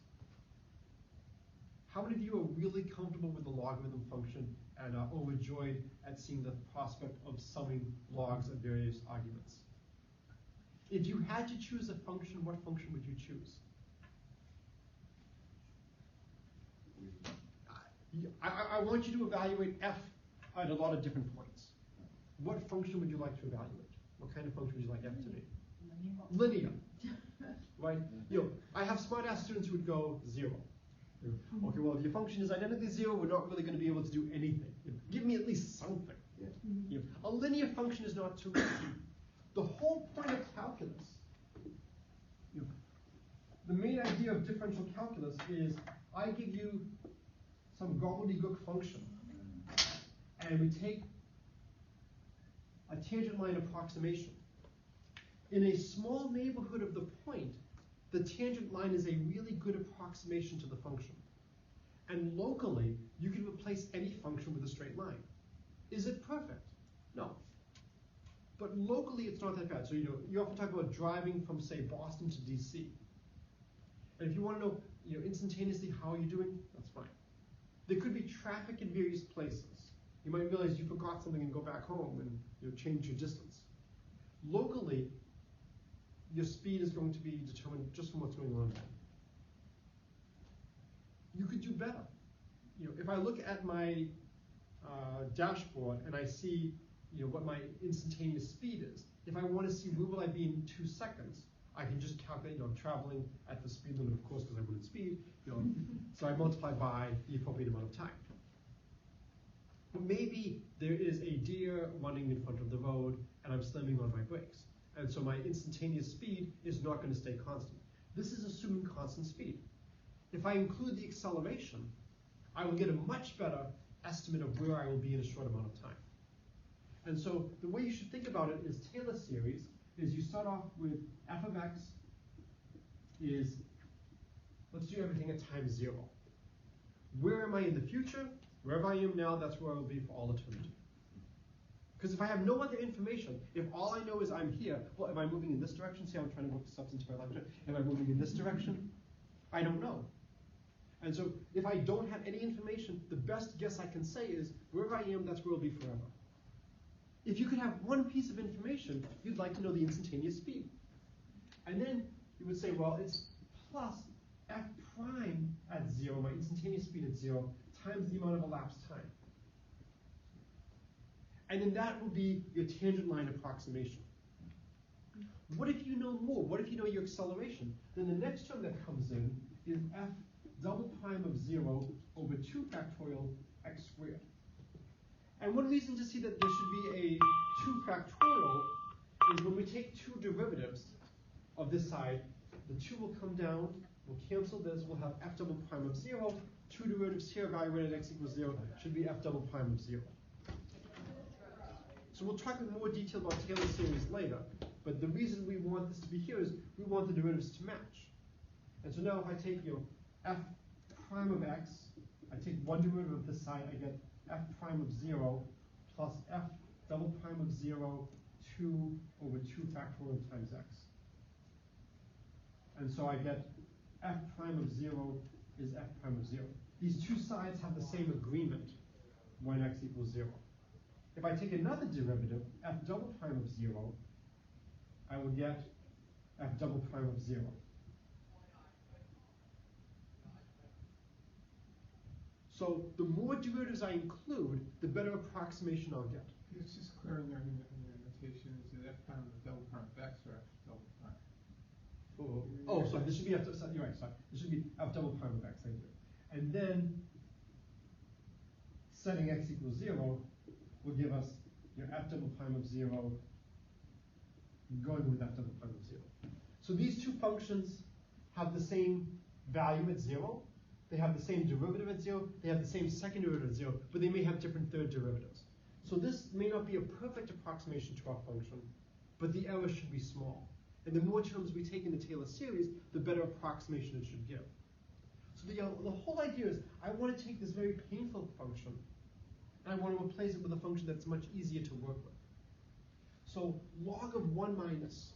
How many of you are really comfortable with the logarithm function and are overjoyed at seeing the prospect of summing logs of various arguments? If you had to choose a function, what function would you choose? I want you to evaluate f at a lot of different points. What function would you like to evaluate? What kind of function would you like f to be? Linear. Right? I have smart-ass students who would go 0. Okay, well, if your function is identically 0, we're not really going to be able to do anything. Give me at least something. A linear function is not too easy. the whole point of calculus, the main idea of differential calculus is I give you some gobbledygook function, and we take a tangent line approximation. In a small neighborhood of the point, the tangent line is a really good approximation to the function. And locally, you can replace any function with a straight line. Is it perfect? No. But locally, it's not that bad. So you often talk about driving from, say, Boston to DC. And if you want to know, instantaneously how you're doing, that's fine. There could be traffic in various places. You might realize you forgot something and go back home and change your distance. Locally, your speed is going to be determined just from what's going on there. You could do better. If I look at my dashboard and I see what my instantaneous speed is, if I want to see where will I be in 2 seconds, I can just calculate, I'm traveling at the speed limit, of course, because I wouldn't speed, so I multiply by the appropriate amount of time. But maybe there is a deer running in front of the road and I'm slamming on my brakes. And so my instantaneous speed is not going to stay constant. This is assuming constant speed. If I include the acceleration, I will get a much better estimate of where I will be in a short amount of time. And so the way you should think about it is Taylor series is you start off with f of x is, let's do everything at time 0. Where am I in the future? Wherever I am now, that's where I will be for all eternity. Because if I have no other information, if all I know is I'm here, well, am I moving in this direction? See, I'm trying to work this up into my lecture. Am I moving in this direction? I don't know. And so if I don't have any information, the best guess I can say is wherever I am, that's where I'll be forever. If you could have one piece of information, you'd like to know the instantaneous speed. And then you would say, well, it's plus f prime at 0, my instantaneous speed at 0, times the amount of elapsed time. And then that will be your tangent line approximation. What if you know more? What if you know your acceleration? Then the next term that comes in is f double prime of 0 over 2 factorial x squared. And one reason to see that there should be a 2 factorial is when we take 2 derivatives of this side, the 2 will come down, we'll cancel this, we'll have f double prime of 0, 2 derivatives here evaluated at x equals 0 should be f double prime of 0. So we'll talk in more detail about Taylor series later, but the reason we want this to be here is we want the derivatives to match. And so now if I take f prime of x, I take one derivative of this side, I get f prime of 0 plus f double prime of 0, 2 over 2 factorial times x. And so I get f prime of 0 is f prime of 0. These two sides have the same agreement when x equals 0. If I take another derivative, f double prime of 0, I will get f double prime of 0. So the more derivatives I include, the better approximation I'll get. It's just clearing your notation. Is it f prime of double prime of x or f double prime? Oh, sorry, this should be you're right, sorry. This should be f double prime of x, thank you. And then setting x equals 0 will give us your f double prime of 0 going with f double prime of 0. So these two functions have the same value at 0. They have the same derivative at 0. They have the same second derivative at 0, but they may have different third derivatives. So this may not be a perfect approximation to our function, but the error should be small. And the more terms we take in the Taylor series, the better approximation it should give. So the whole idea is I want to take this very painful function and I want to replace it with a function that's much easier to work with. So log of 1 minus.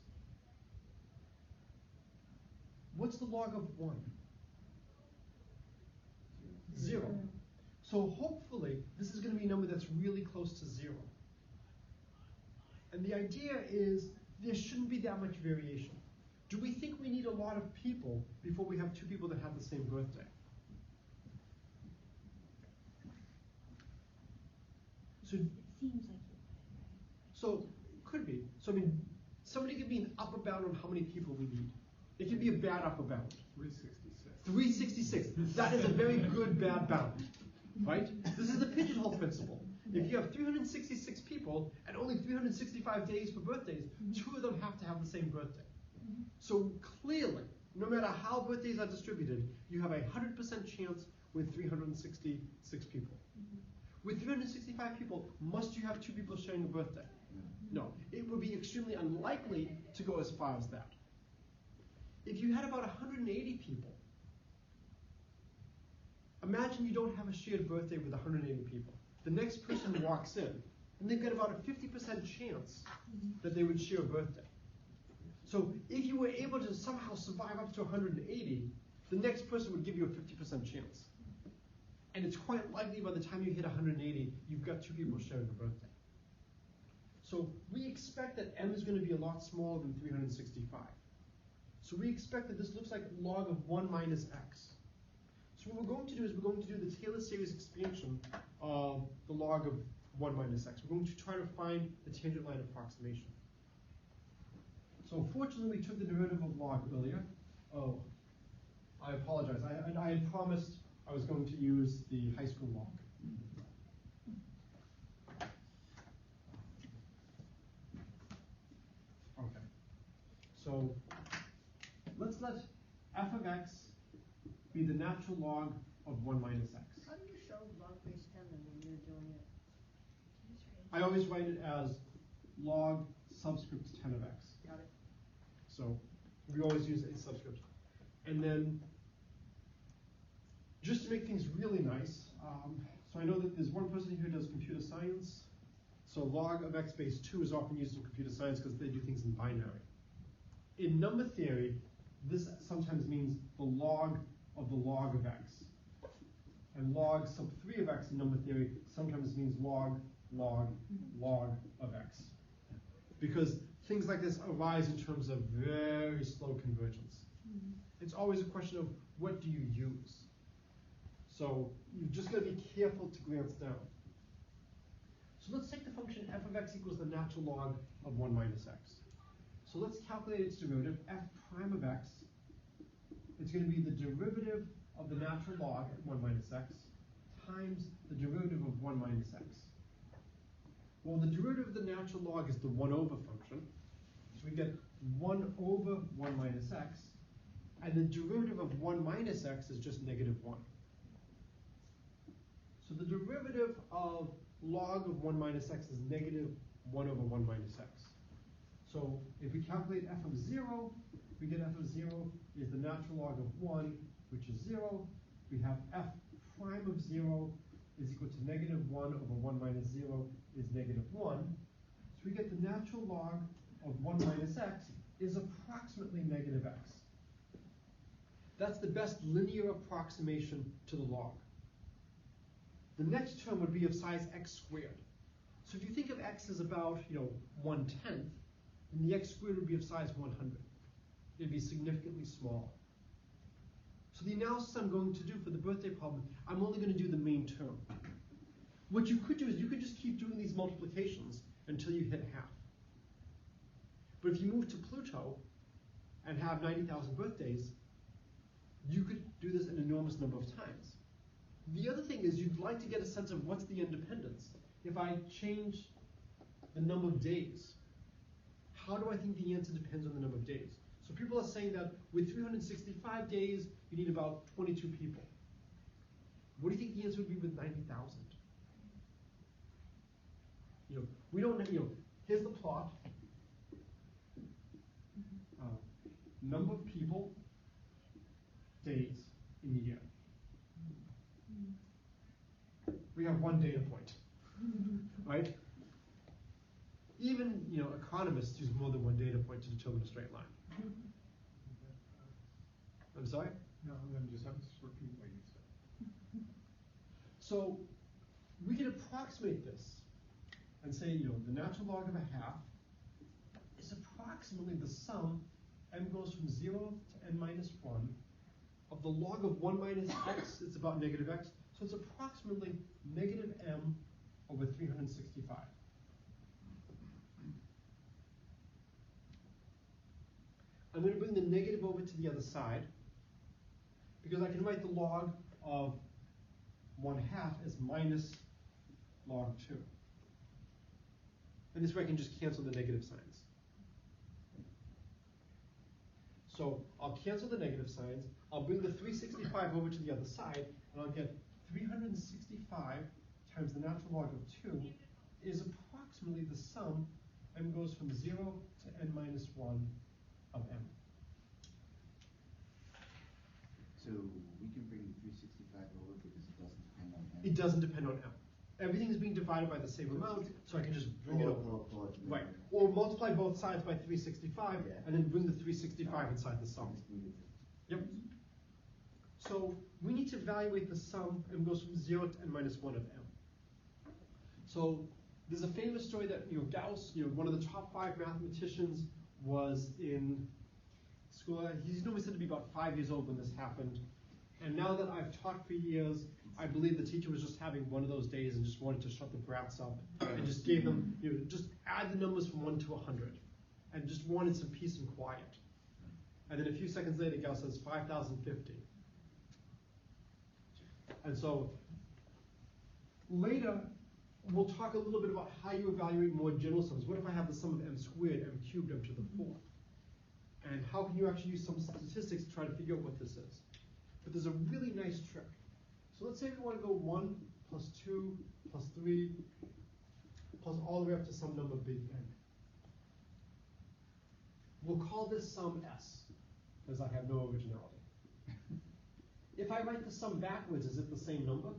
What's the log of 1? 0. So hopefully this is going to be a number that's really close to 0. And the idea is there shouldn't be that much variation. Do we think we need a lot of people before we have 2 people that have the same birthday? So It seems like you would, right? So could be. So I mean, somebody give me an upper bound on how many people we need. It can be a bad upper bound. 366. 366. That is a very good bad bound, right? This is the pigeonhole principle. If you have 366 people and only 365 days for birthdays, two of them have to have the same birthday. So clearly, no matter how birthdays are distributed, you have a 100% chance with 366 people. With 365 people, must you have two people sharing a birthday? No. It would be extremely unlikely to go as far as that. If you had about 180 people, imagine you don't have a shared birthday with 180 people. The next person walks in, and they've got about a 50% chance that they would share a birthday. So if you were able to somehow survive up to 180, the next person would give you a 50% chance. And it's quite likely by the time you hit 180, you've got two people sharing a birthday. So we expect that m is going to be a lot smaller than 365. So we expect that this looks like log of 1 minus x. So what we're going to do is we're going to do the Taylor series expansion of the log of 1 minus x. We're going to try to find the tangent line approximation. So fortunately, we took the derivative of log earlier. Oh, I apologize. I had promised I was going to use the high school log. Okay. So let's let f of x be the natural log of 1 minus x. How do you show log base 10 then when you're doing it? I always write it as log subscript 10 of x. Got it. So we always use a subscript. And then, just to make things really nice, so I know that there's one person here who does computer science. So log of x base 2 is often used in computer science because they do things in binary. In number theory, this sometimes means the log of x. And log sub 3 of x in number theory sometimes means log of x. Because things like this arise in terms of very slow convergence. It's always a question of what do you use. So you've just got to be careful to glance down. So let's take the function f of x equals the natural log of 1 minus x. So let's calculate its derivative, f prime of x. It's going to be the derivative of the natural log at 1 minus x times the derivative of 1 minus x. Well, the derivative of the natural log is the 1 over function. So we get 1 over 1 minus x. And the derivative of 1 minus x is just negative 1. So the derivative of log of 1 minus x is negative 1 over 1 minus x. So if we calculate f of 0, we get f of 0 is the natural log of 1, which is 0. We have f prime of 0 is equal to negative 1 over 1 minus 0 is negative 1. So we get the natural log of 1 minus x is approximately negative x. That's the best linear approximation to the log. The next term would be of size x squared. So if you think of x as about 1/10, then the x squared would be of size 100. It'd be significantly smaller. So the analysis I'm going to do for the birthday problem, I'm only going to do the main term. What you could do is you could just keep doing these multiplications until you hit half. But if you move to Pluto and have 90,000 birthdays, you could do this an enormous number of times. The other thing is you'd like to get a sense of what's the independence. If I change the number of days, how do I think the answer depends on the number of days? So people are saying that with 365 days, you need about 22 people. What do you think the answer would be with 90,000? We don't know, here's the plot. Number of people, days in the year. We have one data point, right? Even economists use more than one data point to determine a straight line. I'm sorry? No, I'm just repeat what you said. So we can approximate this and say, the natural log of a half is approximately the sum, m goes from 0 to n minus 1, of the log of 1 minus x, it's about negative x, so it's approximately negative m over 365. I'm going to bring the negative over to the other side, because I can write the log of 1/2 as minus log 2. And this way I can just cancel the negative signs. So I'll cancel the negative signs, I'll bring the 365 over to the other side, and I'll get 365 times the natural log of 2 is approximately the sum. M goes from 0 to n minus 1 of m. So we can bring the 365 over because it doesn't depend on m. It doesn't depend on m. Everything is being divided by the same amount, so I can just bring it over. Right. Or multiply both sides by 365, and then bring the 365 inside the sum. Yep. So we need to evaluate the sum. M goes from 0 to n minus 1 of m. So there's a famous story that Gauss, one of the top 5 mathematicians, was in school. He's normally said to be about 5 years old when this happened. And now that I've taught for years, I believe the teacher was just having one of those days and just wanted to shut the brats up and just gave them, just add the numbers from 1 to 100, and just wanted some peace and quiet. And then a few seconds later, Gauss says 5,050. And so later, we'll talk a little bit about how you evaluate more general sums. What if I have the sum of m squared, m cubed, m to the 4th? And how can you actually use some statistics to try to figure out what this is? But there's a really nice trick. So let's say we want to go 1 plus 2 plus 3 plus all the way up to some number big N. We'll call this sum S, because I have no originality. If I write the sum backwards, is it the same number?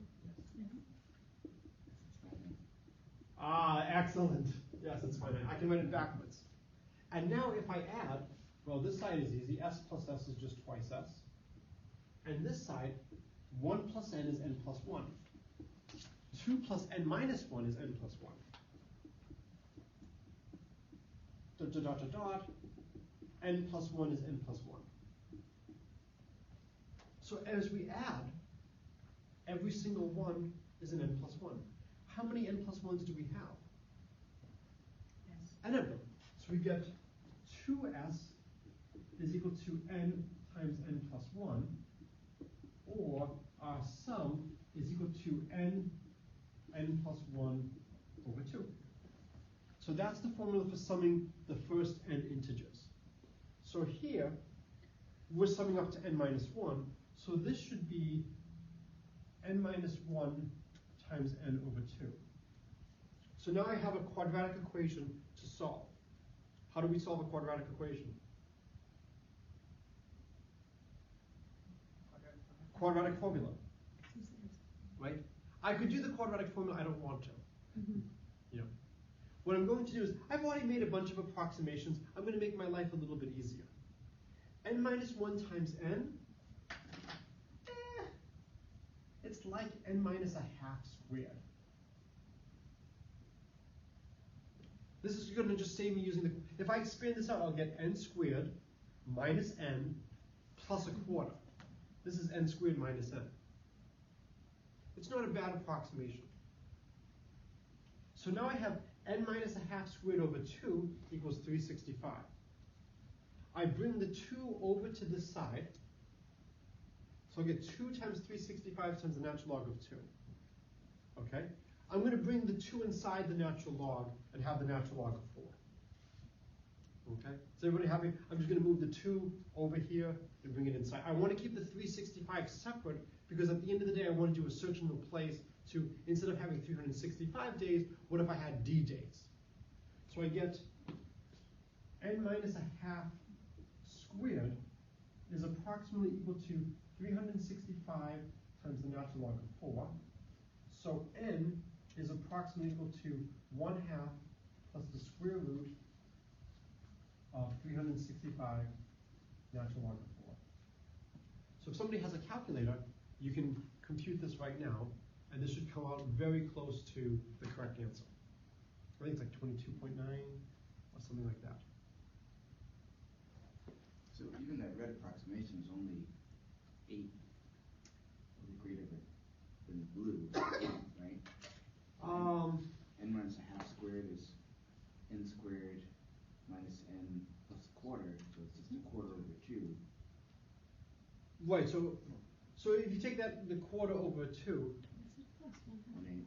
Ah, excellent. Yes, it's finite. I can write it backwards. And now if I add, well, this side is easy. S plus S is just twice S. And this side, 1 plus n is n plus 1. 2 plus n minus 1 is n plus 1. Dot, dot, dot, dot, dot. N plus 1 is n plus 1. So as we add, every single one is an n plus 1. How many n plus 1s do we have? Yes. N of them. So we get 2s is equal to n times n plus 1, or our sum is equal to n plus 1 over 2. So that's the formula for summing the first n integers. So here, we're summing up to n minus 1, so this should be n minus 1 times n over 2. So now I have a quadratic equation to solve. How do we solve a quadratic equation? Quadratic formula, right? I could do the quadratic formula, I don't want to. What I'm going to do is, I've already made a bunch of approximations. I'm going to make my life a little bit easier. N minus 1 times n, it's like n minus a half squared. This is going to just save me using the, if I expand this out, I'll get n squared minus n plus a quarter. This is n squared minus n. It's not a bad approximation. So now I have n minus a half squared over 2 equals 365. I bring the 2 over to this side. So I'll get 2 times 365 times the natural log of 2. Okay? I'm going to bring the 2 inside the natural log and have the natural log of 4. Okay? Is everybody happy? I'm just going to move the 2 over here and bring it inside. I want to keep the 365 separate because at the end of the day, I want to do a search and replace to, instead of having 365 days, what if I had D days? So I get n minus a half squared is approximately equal to 365 times the natural log of 4. So n is approximately equal to 1/2 plus the square root of 365 natural log of 4. So if somebody has a calculator, you can compute this right now, and this should come out very close to the correct answer. I think it's like 22.9 or something like that. So even that red approximation is only 8 greater than the blue, right? N minus a half squared is n squared minus n plus a quarter, so it's just a quarter over 2. Right, so if you take that, the quarter over 2, 1/8.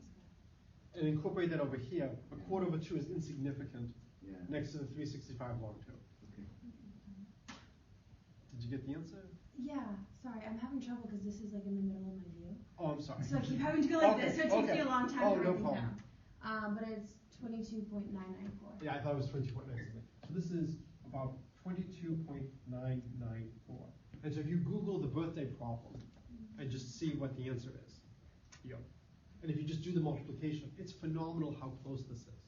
and incorporate that over here, a quarter over 2 is insignificant Yeah. next to the 365 log 2. Okay. Did you get the answer? Yeah, sorry, I'm having trouble because this is like in the middle of my view. Oh, I'm sorry. So I keep having to go like this, so it takes me a long time Oh, to no write these problem. down. But it's 22.994. Yeah, I thought it was 20.9. So this is about 22.994. And so if you Google the birthday problem and just see what the answer is, and if you just do the multiplication, it's phenomenal how close this is.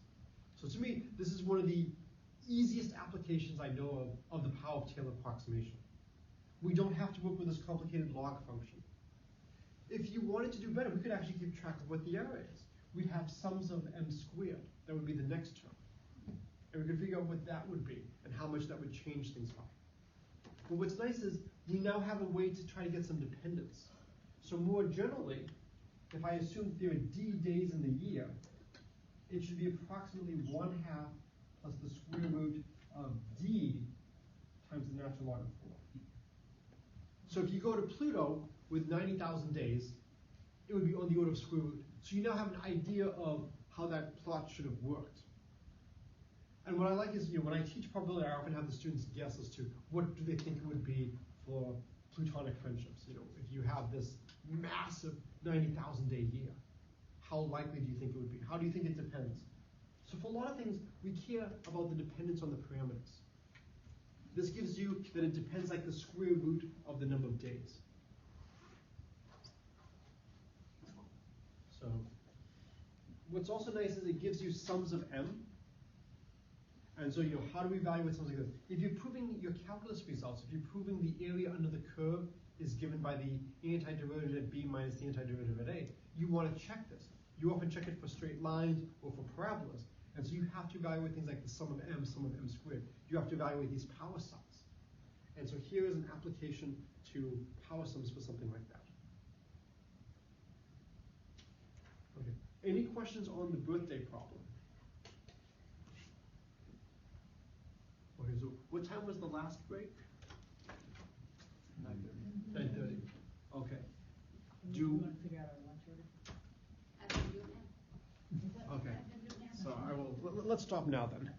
So to me, this is one of the easiest applications I know of the power of Taylor approximation. We don't have to work with this complicated log function. If you wanted to do better, we could actually keep track of what the error is. We'd have sums of m squared. That would be the next term. And we could figure out what that would be and how much that would change things by. But what's nice is we now have a way to try to get some dependence. So more generally, if I assume there are d days in the year, it should be approximately 1/2 plus the square root of d times the natural log of 4. So if you go to Pluto with 90,000 days, it would be on the order of square root. So you now have an idea of how that plot should have worked. And what I like is, when I teach probability, I often have the students guess as to what do they think it would be for Plutonic friendships. If you have this massive 90,000 day year, how likely do you think it would be? How do you think it depends? So for a lot of things, we care about the dependence on the parameters. This gives you that it depends like the square root of the number of days. So what's also nice is it gives you sums of m. And so, how do we evaluate something like this? If you're proving your calculus results, if you're proving the area under the curve is given by the antiderivative at b minus the antiderivative at a, you want to check this. You often check it for straight lines or for parabolas. And so you have to evaluate things like the sum of m squared. You have to evaluate these power sums. And so here is an application to power sums for something like that. Okay. Any questions on the birthday problem? Okay, so what time was the last break? 9:30. 9:30. Okay. Do you want to figure out our lunch order? I can do it now. Okay. So let's stop now then.